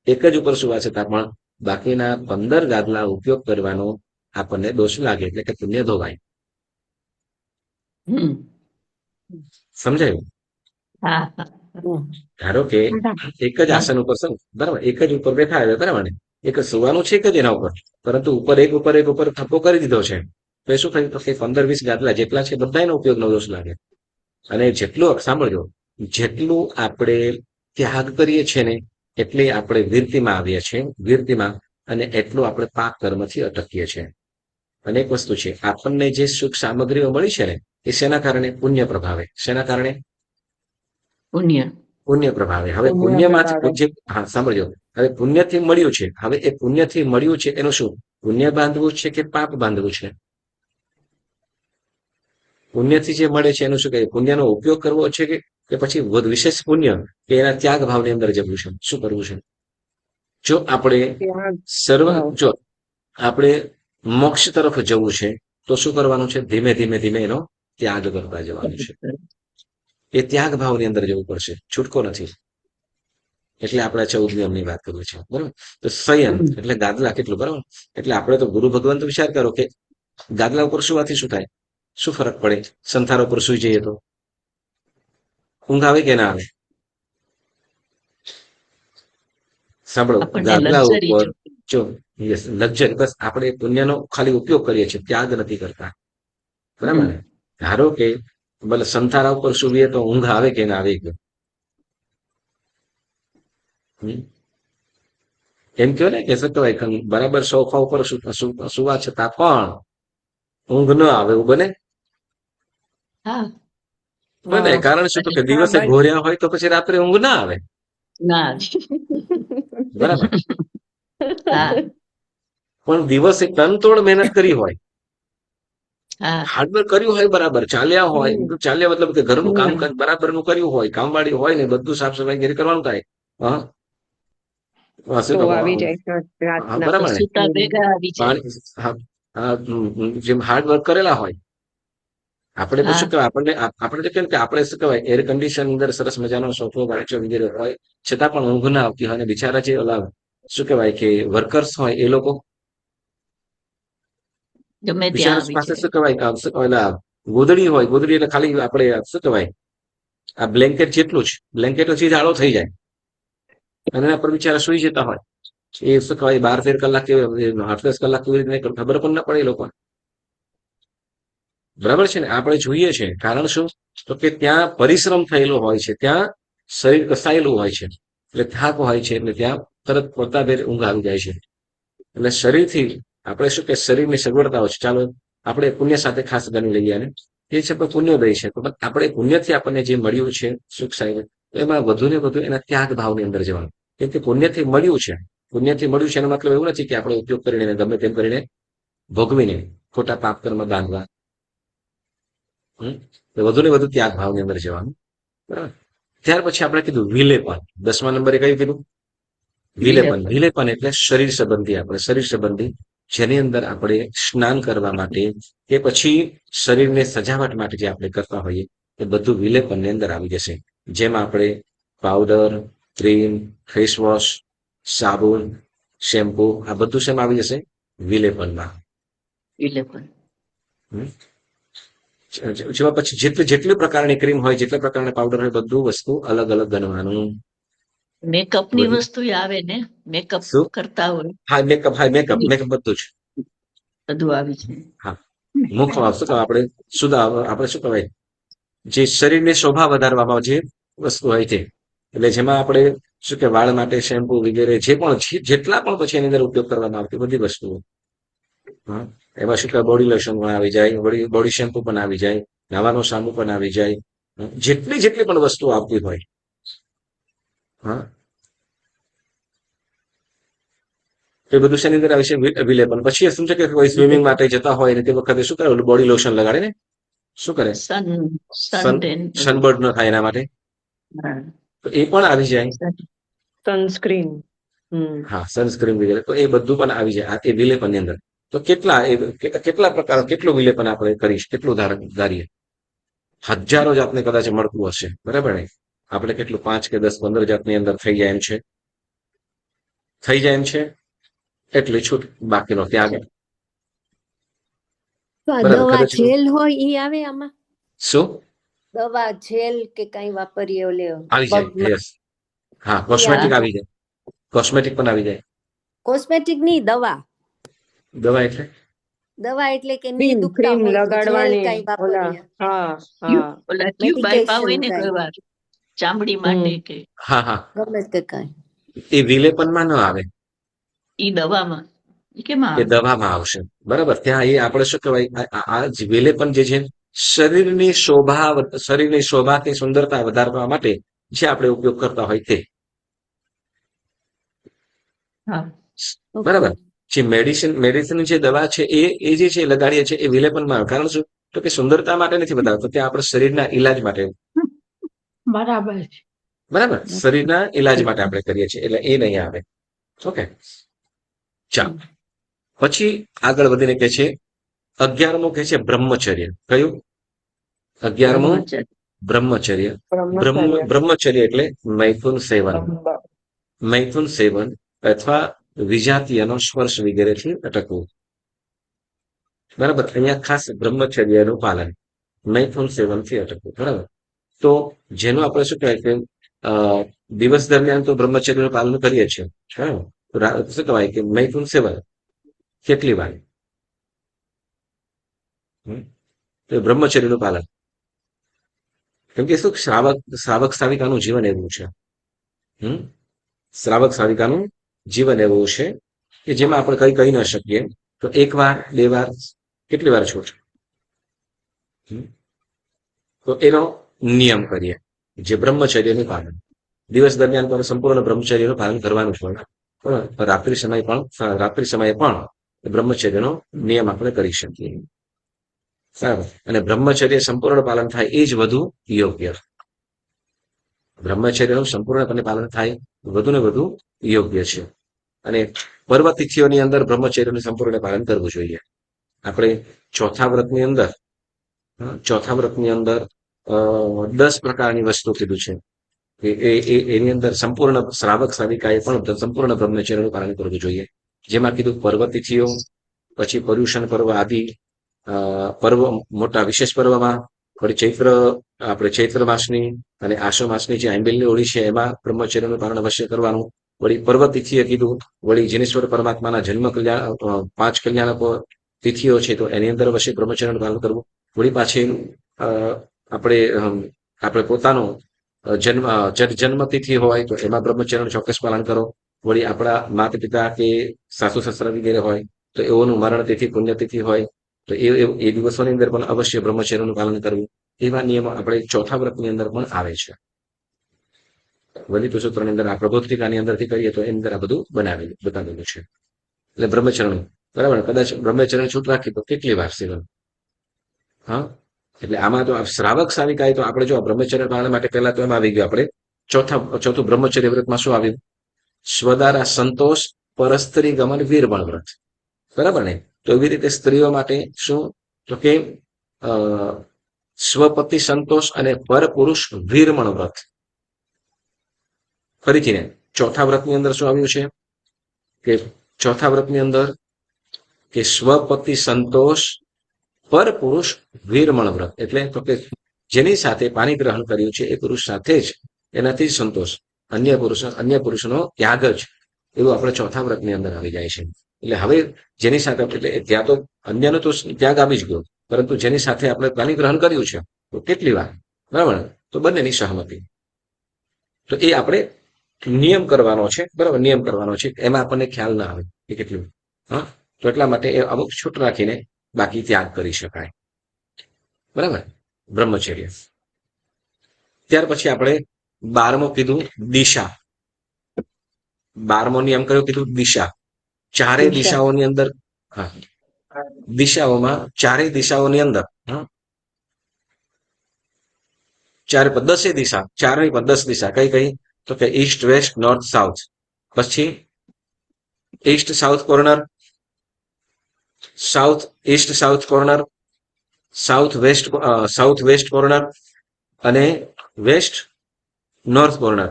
એક જ ઉપર સુવા છતાં પણ બાકીના 15 ગાદલા ઉપયોગ કરવાનો આપણને દોષ લાગે, એટલે કે પુણ્ય ધોવાય. હમ. સમજાયું? હા હા ધારો કે એક જ હા આસન ઉપર શું, બરાબર, એક જ ઉપર બેઠા આવ્યા, બરાબર ને, એક જ સુવાનું છે, એક જ એના ઉપર, પરંતુ ઉપર એક થપ્પો કરી દીધો છે, તો એ શું થયું કે 15-20 ગાદલા જેટલા છે બધા એનો ઉપયોગનો દોષ લાગે. અને જેટલું સાંભળજો, જેટલું આપણે ત્યાગ કરીએ છીએ ને, એટલે આપણે વીરતીમાં આવીએ છીએ, વીરતીમાં, અને એટલું આપણે પાક કર્મથી અટકીએ છીએ. અને એક વસ્તુ છે, આપણને જે સુખ સામગ્રીઓ મળી છે ને, એ શેના કારણે? પુણ્ય પ્રભાવે. શેના કારણે? પુણ્ય. પુણ્ય પ્રભાવે. હવે પુણ્ય પુણ્યમાંથી પ્રભાવે. જે હા સાંભળજો, હવે પુણ્યથી મળ્યું છે, હવે એ પુણ્યથી મળ્યું છે એનું શું? પુણ્ય બાંધવું છે કે પાપ બાંધવું છે? પુણ્યથી જે મળે છે એનું શું કહે? પુણ્યનો ઉપયોગ કરવો છે કે પછી વિશેષ પુણ્ય કે એના ત્યાગ ભાવની અંદર જવું છે? શું કરવું છે? જો આપણે ત્યાગ સર્વ ભાવ. જો આપણે મોક્ષ તરફ જવું છે તો શું કરવાનું છે? ધીમે ધીમે ધીમે એનો ત્યાગ કરતા જવાનું છે. એ ત્યાગ ભાવની અંદર જવું પડશે, છૂટકો નથી. એટલે આપણે 14 નિયમની વાત કરવી છે, બરાબર? તો સંયમ એટલે ગાદલા કેટલું, બરાબર? એટલે આપણે તો ગુરુ ભગવાન તો વિચાર કરો કે ગાદલા ઉપર સુવાથી શું થાય? શું ફરક પડે? સંથારા ઉપર સુઈ જઈએ તો ઊંઘ આવે કે ના આવે? સાંભળો, આપણને ગાદલા luxury ઉપર જો. જો યસ લક્ઝરી, બસ આપણે પુણ્યનો ખાલી ઉપયોગ કરીએ છીએ, ત્યાગ નથી કરતા, બરાબર ને? ધારો કે ભલે સંથારા ઉપર સુવીએ તો ઊંઘ આવે કે ના આવે? એમ કહો ને કે શું કહેવાય, બરાબર સોફા ઉપર સુવા છતાં પણ ઊંઘ ન આવે, એવું બને? હા. બને. હા. કારણ શું? તો કે દિવસે બને. ઘોર્યા હોય તો પછી રાત્રે ઊંઘ ના આવે, ના. બરાબર? હા. પણ દિવસે તનતોડ મહેનત કરી હોય, હા. હાર્ડવર્ક કર્યું હોય, બરાબર ચાલ્યા હોય, હમ. ચાલ્યા મતલબ કે ઘરનું કામ હમ. બરાબરનું કર્યું હોય, કામવાળી હોય ને બધું સાફ સફાઈ ઘરે કરવાનું થાય, હા શું તો કહો? આવી જાય હા, રાતના. બરાબર તો ને? સુતા ભેગા આવી જાય. પાણી હા, હા, જેમ હાર્ડવર્ક કરેલા હોય આપણે તો હા. શું કહેવાય, આપણે તો કેમ કે આપણે શું કહેવાય એર કન્ડિશન અંદર સરસ મજાનો સોફો ગાળચો વગેરે હોય, છતાં પણ ઊંઘ ના આવતી હોય, અને બિચારા જે ઓલા શું કહેવાય કે વર્કર્સ હોય એ લોકો ગમે ત્યાં બિચારા આવી પાસે જાય. શું કહેવાય ઓલા ગોદડી હોય, ગોદડી એટલે ખાલી આપણે શું કહેવાય આ બ્લેન્કેટ જેટલું જ, બ્લેન્કેટ પછી જાડો થઈ જાય અને એના પર બિચારા સુઈ જતા હોય. એ શું કહેવાય 12-13 કલાક કે 8-10 કલાક કેવી રીતે ખબર પણ ના પડે એ લોકોને, બરાબર છે ને? આપણે જોઈએ છે, કારણ શું? તો કે ત્યાં પરિશ્રમ થયેલો હોય છે, ત્યાં શરીર કસાયેલું હોય છે, એટલે થાક હોય છે, એટલે ત્યાં તરત પોતાભેર ઊંઘ આવી જાય છે. એટલે શરીરથી આપણે શું કે શરીરની સગવડતાઓ છે, ચાલો આપણે પુણ્ય સાથે ખાસ ગણી લઈએ, અને એ છે પુણ્યોદય છે. તો આપણે પુણ્યથી આપણને જે મળ્યું છે સુખ સાહેબ, એમાં વધુ ને વધુ એના ત્યાગ ભાવની અંદર જવાનું. કેમ કે પુણ્યથી મળ્યું છે, પુણ્યથી મળ્યું છે એનો મતલબ એવું નથી કે આપણે ઉપયોગ કરીને ગમે તેમ કરીને ભોગવીને ખોટા પાપ કર્મ બાંધવા. વધુ ને વધુ ત્યાગ ભાવની અંદર જવાનું, બરાબર? ત્યાર પછી આપણે કીધું વિલેપન. 10મા નંબરે કયું કીધું? વિલેપન. વિલેપન. વિલેપન એટલે શરીર સંબંધી, આપણે શરીર સંબંધી જેની અંદર આપણે સ્નાન કરવા માટે કે પછી શરીરને સજાવટ માટે જે આપણે કરતા હોઈએ એ બધું વિલેપનની અંદર આવી જશે. જેમાં આપણે પાવડર, ક્રીમ, ફેસ વોશ, સાબુન, શેમ્પુ, આ બધું શેમાં આવી જશે? વિલેપનમાં. વિલેપન. જેવા પછી જેટલી પ્રકારની ક્રીમ હોય, જેટલા પ્રકારના પાવડર હોય, બધું વસ્તુ અલગ અલગ ગણવાનું. મેકઅપની બધું વસ્તુ આવે ને, મેકઅપ શું? કરતા હોય હા, મેકઅપ બધું જ. બધું આવી જાય. હા, મુખ શું કહેવાય આપણે આપણે શું કહેવાય જે શરીરની શોભા વધારવામાં જે વસ્તુ હોય છે, એટલે જેમાં આપણે શું કે વાળ માટે શેમ્પુ વગેરે જે પણ જેટલા પણ પછી એની અંદર ઉપયોગ કરવામાં આવતી બધી વસ્તુઓ, હા, એમાં શું કહેવાય બોડી લોશન પણ આવી જાય, બોડી શેમ્પુ પણ આવી જાય, નાવાનો સાબુ પણ આવી જાય, જેટલી પણ વસ્તુ આવતી હોય, હા, એ બધું શેની અંદર આવે છે? વિલેપન. પછી શું છે કે કોઈ સ્વિમિંગ માટે જતા હોય ને તે વખતે શું કરે? બોડી લોશન લગાડે ને શું કરે? સનટેન. સનબર્ડ ન થાય એના માટે, તો એ પણ આવી જાય. સનસ્ક્રીન. હા, સનસ્ક્રીન વગેરે, તો એ બધું પણ આવી જાય એ વિલેપનની અંદર. તો કેટલા પ્રકાર, કેટલું વિલેપન આપણે કરીશ, કેટલું ધારીએ? હજારો જાતને કદાચ મળતું હશે, બરાબર ને? આપણે કેટલું 5 કે 10 15 જાતની અંદર થઈ જાય એમ છે, થઈ જાય એમ છે. એટલી છૂટ, બાકીનો ત્યાગ, તો આ બરાબર? દવા કદાચ જેલ હોય એ આવે આમાં? શું દવા જેલ કે કઈ વાપરીએ ઓલે આવી જાય? પગમાં યસ, હા, ઈ કોસ્મેટિક આવે? આવી જાય, કોસ્મેટિક પણ આવી જાય. કોસ્મેટિક ની દવા? દવા એટલે દવા એટલે કે ની ક્રીમ દુખતા ક્રીમ હોય તો જેલ લગાડવાની. કઈ ઓલા વાપરીએ? હા હા. ઓલા ટ્યુબ આપ્યા મેડિકેશન હોય ને કઈ કોઈ વાર ચામડી માટે કે હા હા, ગમે તે કઈ? એ વિલેપનમાં ન આવે, ઈ દવામાં. ઈ કેમાં એ આવે? દવામાં આવશે, બરાબર? ત્યાં એ આપણે શું કહેવાય આ વિલેપન જે છે શરીરની શોભા કે સુંદરતા વધારવા માટે જે આપણે ઉપયોગ કરતા હોય તે. હા બરાબર. જે મેડિસિન જે દવા છે એ જે છે લગાડીએ છીએ એ વિલેપનમાં આવે. કારણ શું? તો કે સુંદરતા માટે નથી બતાવતો, ત્યાં આપણે શરીરના ઈલાજ માટે. બરાબર છે. બરાબર, શરીરના ઈલાજ માટે આપણે કરીએ છીએ, એટલે એ નહીં આવે. ઓકે, ચાલો. પછી આગળ વધીને કે છે 11મું કે છે બ્રહ્મચર્ય. કયું? 11મું બ્રહ્મચર્ય. બ્રહ્મચર્ય એટલે મૈથુન સેવન અથવા વિજાતીયનો સ્પર્શ વગેરેથી અટકવું. બરાબર, અહીંયા ખાસ બ્રહ્મચર્યનું પાલન, મૈથુન સેવનથી અટકવું. બરાબર, તો જેનું આપણે શું કહેવાય કે દિવસ દરમિયાન તો બ્રહ્મચર્યનું પાલન કરીએ છીએ. શું કહેવાય કે મૈથુન સેવન કેટલી વાર? તો બ્રહ્મચર્યનું પાલન. કેમ કે શું શ્રાવક શ્રાવિકાનું જીવન એવું છે. શ્રાવક શ્રાવિકાનું જીવન એવું છે કે જેમાં આપણે કહી ન શકીએ. તો 1 વાર 2 વાર કેટલી વાર છૂટ? તો એનો નિયમ કરીએ, જે બ્રહ્મચર્યનું પાલન. દિવસ દરમિયાન તો સંપૂર્ણ બ્રહ્મચર્યનું પાલન કરવાનું છે. રાત્રિ સમયે પણ બ્રહ્મચર્યનો નિયમ આપણે કરી શકીએ. સારું, અને બ્રહ્મચર્ય સંપૂર્ણ પાલન થાય એ જ વધુ યોગ્ય. બ્રહ્મચર્યનું સંપૂર્ણપણે પાલન થાય વધુ ને વધુ યોગ્ય છે. અને પર્વ તિથિઓની અંદર બ્રહ્મચર્યનું સંપૂર્ણ પાલન કરવું જોઈએ. આપણે ચોથા વ્રતની અંદર 10 પ્રકારની વસ્તુ કીધું છે. એની અંદર સંપૂર્ણ શ્રાવક શ્રાવિકાએ પણ સંપૂર્ણ બ્રહ્મચર્યનું પાલન કરવું જોઈએ. જેમાં કીધું પર્વ તિથિઓ, પછી પર્યુષણ પર્વ આદિ પર્વ, મોટા વિશેષ પર્વમાં વળી ચૈત્ર માસની અને આસો માસની જે આંબેલની હોળી છે એમાં બ્રહ્મચર્યનું પાલન અવશ્ય કરવાનું. વળી પર્વ તિથિએ કીધું, વળી જીનેશ્વર પરમાત્માના જન્મ કલ્યાણ 5 કલ્યાણકો તિથિઓ છે તો એની અંદર અવશ્ય બ્રહ્મચર્યનું પાલન કરવું. વળી પાછી આપણે પોતાનો જન્મ તિથિ હોય તો એમાં બ્રહ્મચર્યનું ચોક્કસ પાલન કરો. વળી આપણા માતા પિતા કે સાસુ સસરા વગેરે હોય તો એઓનું મરણ તિથિ પુણ્યતિથિ હોય તો એ દિવસોની અંદર પણ અવશ્ય બ્રહ્મચર્યનું પાલન કરવું. એવા નિયમો આપણે ચોથા વ્રતની અંદર પણ આવે છે. વલિત સૂત્રની અંદર આ પ્રબોધિકાની અંદરથી કરીએ તો એની અંદર આ બધું બતાવેલું છે. એટલે બ્રહ્મચર્યનું, બરાબર, કદાચ બ્રહ્મચર્ય છૂટ રાખી તો કેટલી વાર સેવન? હા, એટલે આમાં તો શ્રાવક શ્રાવિકાએ તો આપણે જો બ્રહ્મચર્ય પાલન માટે પહેલા તો એમાં આવી ગયું. આપણે ચોથું બ્રહ્મચર્ય વ્રતમાં શું આવ્યું? સ્વદારા સંતોષ પરસ્ત્રી ગમન વીરબણ વ્રત. બરાબર ને? તો એવી રીતે સ્ત્રીઓ માટે શું? તો કે સ્વપતિ સંતોષ અને પર પુરુષ વીરમણ વ્રત. ફરીથી ને ચોથા વ્રતની અંદર શું આવ્યું છે કે ચોથા વ્રતની અંદર કે સ્વપતિ સંતોષ પર પુરુષ વીરમણ વ્રત. એટલે તો કે જેની સાથે પાણી ગ્રહણ કર્યું છે એ પુરુષ સાથે જ એનાથી સંતોષ, અન્ય પુરુષનો ત્યાગ જ, એવું આપણે ચોથા વ્રતની અંદર આવી જાય છે. એટલે હવે જેની સાથે એટલે ત્યાં તો અન્યનો તો ત્યાગ આવી જ ગયો, પરંતુ જેની સાથે આપણે પાણી ગ્રહણ કર્યું છે તો કેટલી વાર? બરાબર, તો બંનેની સહમતિ. તો એ આપણે નિયમ કરવાનો છે. બરાબર, નિયમ કરવાનો છે. એમાં આપણને ખ્યાલ ના આવે કે કેટલું. હા, તો એટલા માટે એ અમુક છૂટ રાખીને બાકી ત્યાગ કરી શકાય. બરાબર, બ્રહ્મચર્ય. ત્યાર પછી આપણે 12મો કીધું દિશા. 12મો નિયમ કયો કીધું? દિશા. ચારે દિશાઓની અંદર, હા, દિશાઓમાં ચારે દિશાઓની અંદર 10 દિશા, 10 દિશા કઈ કઈ? તો કે ઈસ્ટ, વેસ્ટ, નોર્થ, સાઉથ. પછી East south corner, south East south corner, south waste corner અને વેસ્ટ નોર્થ કોર્નર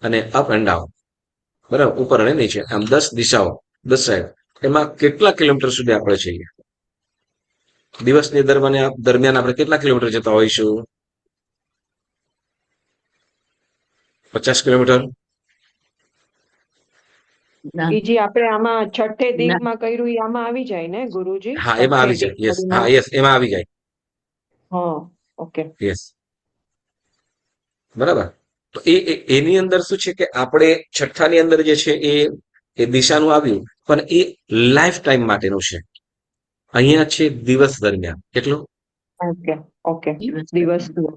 અને અપ એન્ડ ડાઉન. બરાબર, ઉપર અને નીચે, આમ 10 દિશાઓ, 10 સાઈડ. એમાં કેટલા કિલોમીટર સુધી આપણે જઈએ? દિવસની દરમિયાન આપણે કેટલા કિલોમીટર જતા હોઈશું? 50 કિલોમીટર. જે આપણે આમાં છઠ્ઠે દીપમાં કર્યું એ આમાં આવી જાય ને ગુરુજી? હા, એમાં આવી જાય. યસ, હા, યસ, એમાં આવી જાય. હા, ઓકે, યસ, બરાબર. તો એની અંદર શું છે કે આપણે છઠ્ઠાની અંદર જે છે એ દિશાનું આવ્યું, પણ એ લાઈફ ટાઈમ માટેનું છે. અહીંયા છે દિવસ દરમિયાન. કેટલું? ઓકે ઓકે દિવસ દિવસનું.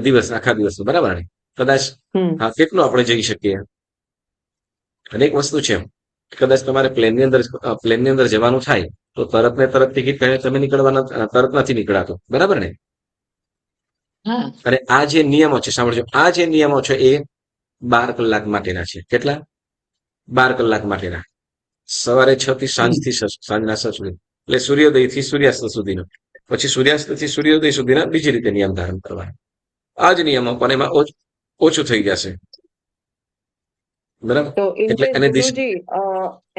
દિવસ આખા દિવસનું બરાબર ને કદાચ હમ હા કેટલું આપણે જઈ શકીએ અને એક વસ્તુ છે કદાચ તમારે પ્લેનની અંદર જવાનું થાય તો તરત ને તરત ટિકિટ કાઢીને તમે નીકળવાના તરત નથી નીકળાતો બરાબર ને હા અને આ જે નિયમો છે સાંભળજો આ જે નિયમો છે એ 12 કલાક માટેના છે કેટલા 12 કલાક માટેના સવારે 6 થી સાંજના 6 સુધી એટલે સૂર્યોદય થી સૂર્યાસ્ત સુધીનો પછી સૂર્યાસ્ત થી સૂર્યોદય સુધીના બીજી રીતે નિયમ ધારણ કરવાના આ જ નિયમો પણ એમાં ઓછું થઈ જશે બરાબર તો ઇન એટલે કેસ એને ગુરુજી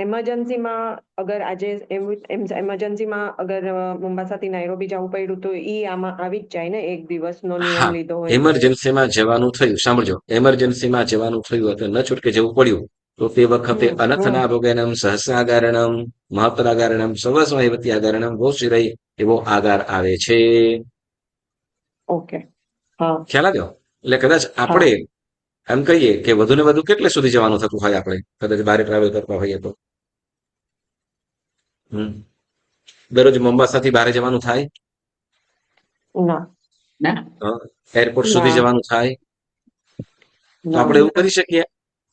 એમરજન્સીમાં અગર આજે એમરજન્સીમાં અગર મોમ્બાસાથી નાઇરોબી જવું પડ્યું તો ઈ આમાં આવી જ જાય ને એક દિવસનો નિયમ હા લીધો હોય તો? એમરજન્સીમાં જવાનું થયું સાંભળજો એમરજન્સીમાં જવાનું થયું અથવા ન છૂટકે જવું પડ્યું તો તે વખતે અનથના ભોગેનમ સહસ્રાગારણમ મહત્તરાગારણમ સવસ્વૈવત્યાગારણમ ગોશિરઈ એવો આગાર આવે છે ઓકે હા ખ્યાલ આવ્યો એટલે કદાચ આપણે એમ કહીએ કે વધુ ને વધુ કેટલે સુધી જવાનું થતું હોય આપણે કદાચ બારે ટ્રાવેલ કરતા હોઈએ તો દરરોજ મોમ્બાસાથી બારે જવાનું થાય ના ના એરપોર્ટ સુધી ના જવાનું થાય તો ના આપણે એવું કરી શકીએ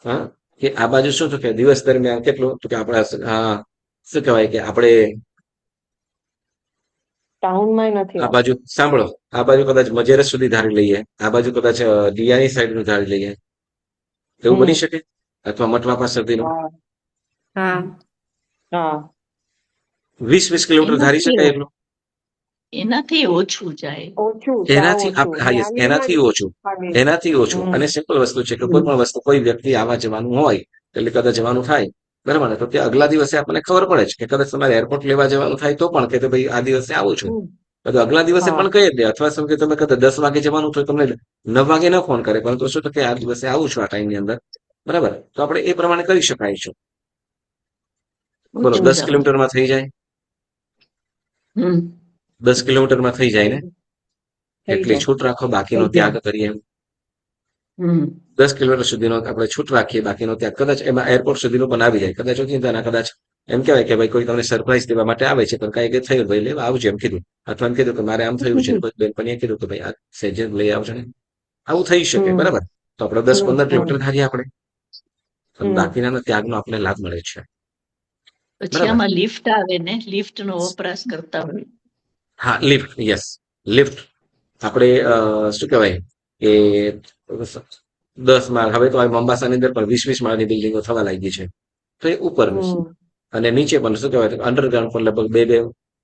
હા કે આ બાજુ શું થયું કે દિવસ દરમિયાન કેટલું તો કે આપણે શું કહેવાય કે આપણે ટાઉનમાં નથી આ આવતું. બાજુ સાંભળો આ બાજુ કદાચ મજેરસ સુધી ધારી લઈએ આ બાજુ કદાચ ડિયાની સાઈડ નું ધારી લઈએ એવું બની શકે અથવા મટવા પાસે સુધીનું હા હા હા 20 કિલોમીટર ધારી એનાથી શકાય એટલું એનાથી ઓછું જાય ઓછું એનાથી સાવ ઓછું હા યસ ન્યાલીમાં એનાથી જ ઓછું ખાલી. એનાથી ઓછું અને સિમ્પલ વસ્તુ છે કે કોઈ પણ વસ્તુ કોઈ વ્યક્તિ આવા જવાનું હોય એટલે કદાચ જવાનું થાય બરાબર ને તો ત્યાં આગલા દિવસે આપણને ખબર પડે છે કે કદાચ તમારે એરપોર્ટ લેવા જવાનું થાય તો પણ કે ભાઈ આ દિવસે આવું છું તો આગલા દિવસે પણ કહી દે અથવા શું કે તમે કદાચ 10 વાગે જવાનું તો તમને 9 વાગે ન ફોન કરે પરંતુ શું તો કે આ દિવસે આવું છું આ ટાઈમની અંદર બરાબર તો આપણે એ પ્રમાણે કરી શકાય છે બોલો ઓછું 10 જવાનું કિલોમીટરમાં થઈ જાય હમ 10 કિલોમીટરમાં થઈ જાય ને થઈ એટલી જાય છૂટ રાખો બાકીનો થઈ ત્યાગ જાય કરીએ એમ હમ 10 કિલોમીટર સુધીનો આપણે છૂટ રાખીએ બાકીનો ત્યાગ કદાચ એમાં એરપોર્ટ સુધીનો પણ આવી જાય કદાચ ચિંતાના કદાચ એમ કહેવાય કે ભાઈ કોઈ તમને સરપ્રાઈઝ દેવા માટે આવે છે પણ કઈ થયું ભાઈ લેવા આવજો એમ કીધું અથવા એમ કીધું કે મારે આમ થયું છે કોઈ બેનપણીએ કીધું કે ભાઈ આ સેજે લઈ આવજો ને આવું થઈ શકે બરાબર તો આપણે 10-15 કિલોમીટર ધારીએ આપણે અને બાકીના ત્યાગનો આપણે લાભ મળે છે પછી બરાબર આમાં લિફ્ટ આવે ને લિફ્ટ નો વપરાશ કરતા હોય હા લિફ્ટ યસ લિફ્ટ આપણે શું કહેવાય કે 10 માળ હવે તો મોમ્બાસાની અંદર પણ 20 માળની બિલ્ડિંગો થવા લાગી છે તો એ ઉપરની અને નીચે પણ શું કહેવાય અંડરગ્રાઉન્ડ પર લગભગ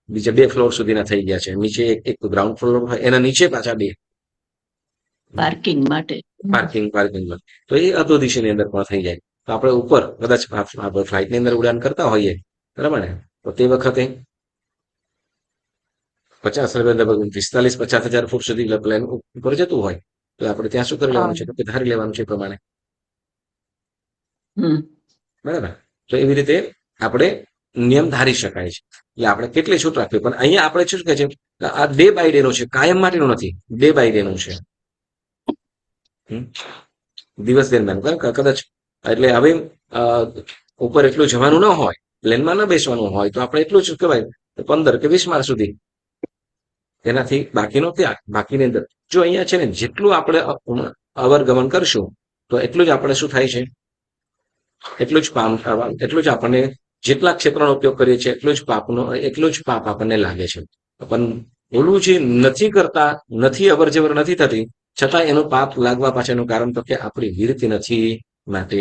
બીજા 2 ફ્લોર સુધીના થઈ ગયા છે નીચે એક ગ્રાઉન્ડ ફ્લોર હોય એના નીચે પાછા 2 પાર્કિંગ માટે પાર્કિંગ તો એ અધોદિશીની અંદર પણ થઈ જાય તો આપણે ઉપર કદાચ આપણે ફ્લાઇટની અંદર ઉડાન કરતા હોઈએ બરાબર ને તો તે વખતે 45-50 હજાર ફૂટ સુધી પ્લેન ઉપર જતું હોય તો આપણે ત્યાં શું કરી લેવાનું છે કે ધારી લેવાનું છે એ પ્રમાણે બરાબર તો એવી રીતે આપણે નિયમ ધારી શકાય છે એટલે આપણે કેટલી છૂટ રાખવી પણ અહીંયા આપણે શું કહે છે આ ડે બાય ડે નું છે કાયમ માટેનું નથી ડે બાય ડે નું છે દિવસ દરમિયાન કદાચ એટલે હવે ઉપર એટલું જવાનું ન હોય પ્લેનમાં ન બેસવાનું હોય તો આપણે એટલું જ કહેવાય 15 કે 20 માળ સુધી તેનાથી બાકીનો ત્યાગ બાકીની અંદર જો અહીંયા છે ને જેટલું આપણે અવર ગમન કરશું તો એટલું જ આપણે શું થાય છે એટલું જ આપણને જેટલા ક્ષેત્રનો ઉપયોગ કરીએ છીએ એટલું જ પાપ આપણને લાગે છે પણ ઓલું જે નથી કરતા નથી અવર જવર નથી થતી છતાં એનું પાપ લાગવા પાછળનું કારણ તો કે આપણી વિરતી નથી માટે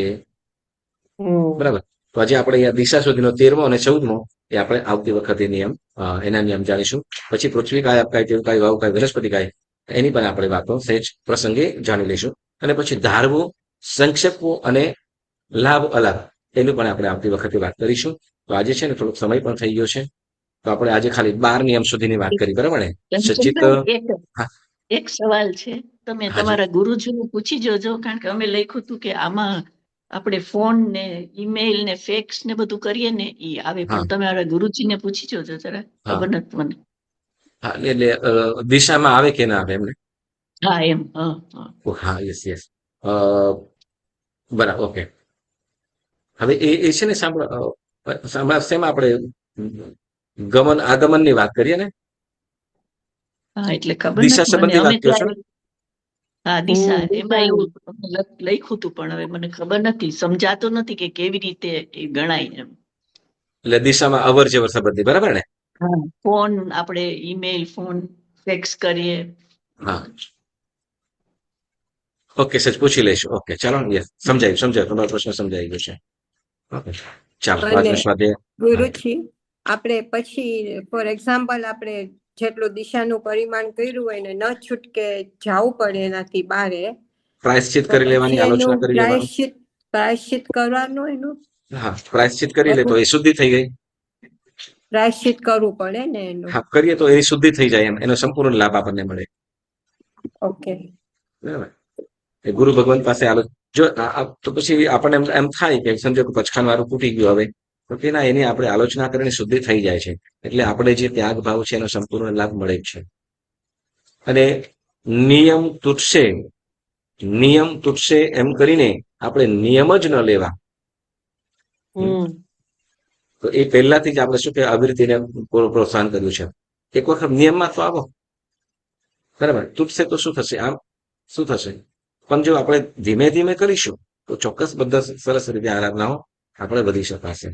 બરાબર તો આજે આપણે અહીંયા દિશા સુધીનો 13મો અને 14મો એ આપણે આવતી વખતે એના નિયમ જાણીશું પછી પૃથ્વી કાય આપકાય તેવું કાય વાવ કાય વનસ્પતિ કાય એની પણ આપણે વાતો સહેજ પ્રસંગે જાણી લઈશું અને પછી ધારવું સંક્ષેપવું અને લાભ અલાભ એનું પણ આપણે આવતી વખતે વાત કરીશું તો આજે છે ને થોડોક સમય પણ થઈ ગયો છે તો આપણે આજે ખાલી 12 નિયમ સુધીની વાત કરી બરાબર ને સચિત એક સવાલ છે તમે તમારા ગુરુજીને પૂછી જોજો કારણ કે અમે લખ્યું હતું કે આમાં આપણે ફોન ને ઈમેલ ને ફેક્સ ને બધું કરીએ ને એ આવે પણ તમારા ગુરુજીને પૂછી જોજો જરા ખબર નથી મને એટલે દિશામાં આવે કે ના આવે એમને હા એમ હા યસ બરાબર ઓકે હવે એ છે ને શેમાં આપણે આગમનની વાત કરીએ ને હા, એટલે ખબર દિશા નથી મને. સંબંધી અમે વાત કહો છો ત્યારે હા દિશા એમાં દિશા એવું અમે લખ્યું હતું, પણ હવે મને ખબર નથી, સમજાતું નથી કે કેવી રીતે એ ગણાય એમ. એટલે દિશામાં અવર જવર સંબંધી, બરાબર ને? હા, ફોન આપણે ઈમેલ, ફોન, ફેક્સ કરીએ. હા, ઓકે સચ પૂછી લઈશું. ઓકે ચાલો, યસ, સમજાયું તમારો પ્રશ્ન સમજાઈ ગયો છે. ઓકે ચાલો, તો અને આજનો સ્વાધ્યાય. હા, ગુરુજી આપણે પછી ફોર એક્ઝામ્પલ આપણે જેટલું દિશાનું પરિમાણ કર્યું હોય ને ન છૂટકે જવું પડે એનાથી બારે, પ્રાયશ્ચિત તો કરી લેવાની, પછી આલોચના એનું કરી લેવાનું. પ્રાયશ્ચિત કરવાનું, એનું હા, પ્રાયશ્ચિત કરી લે તો એ શુદ્ધિ થઈ ગઈ. પ્રાયશ્ચિત કરવું પડે ને એનું. હા, કરીએ તો એ શુદ્ધિ થઈ જાય, એમ એનો સંપૂર્ણ લાભ આપણને મળે. ઓકે. બરાબર. એ ગુરુ ભગવાન પાસે જો તો પછી આપણને એમ થાય કે સમજો કે પચખાન વાળું તૂટી ગયું હવે, તો કે ના, એની આપણે આલોચના કરીને શુદ્ધિ થઈ જાય છે. એટલે આપણે જે ત્યાગ ભાવ છે એનો સંપૂર્ણ લાભ મળે જ છે. અને નિયમ તૂટશે એમ કરીને આપણે નિયમ જ ન લેવા. તો એ પહેલાથી જ આપણે શું કે અવિરતિને પ્રોત્સાહન કર્યું છે. એક વખત નિયમમાં તો આવો, બરાબર. તૂટશે તો શું થશે? આમ શું થશે? પણ જો આપણે ધીમે ધીમે કરીશું તો ચોક્કસ બધા સરસ રીતે આરાધનાઓ આપણે વધી શકાશે.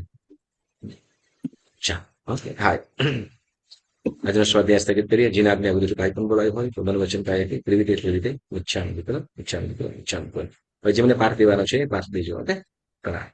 ઓકે, હા. આજનો સ્વાધ્યાય સ્થગિત કરીએ. જેને આપણે આ બધું કાંઈ પણ બોલાયું હોય તો મન વચન કાયથી પ્રેરિત એટલી રીતે ઈચ્છા. હવે જેમને પાઠ દેવાનો છે એ પાઠ દેજો. ઓકે, કરાય.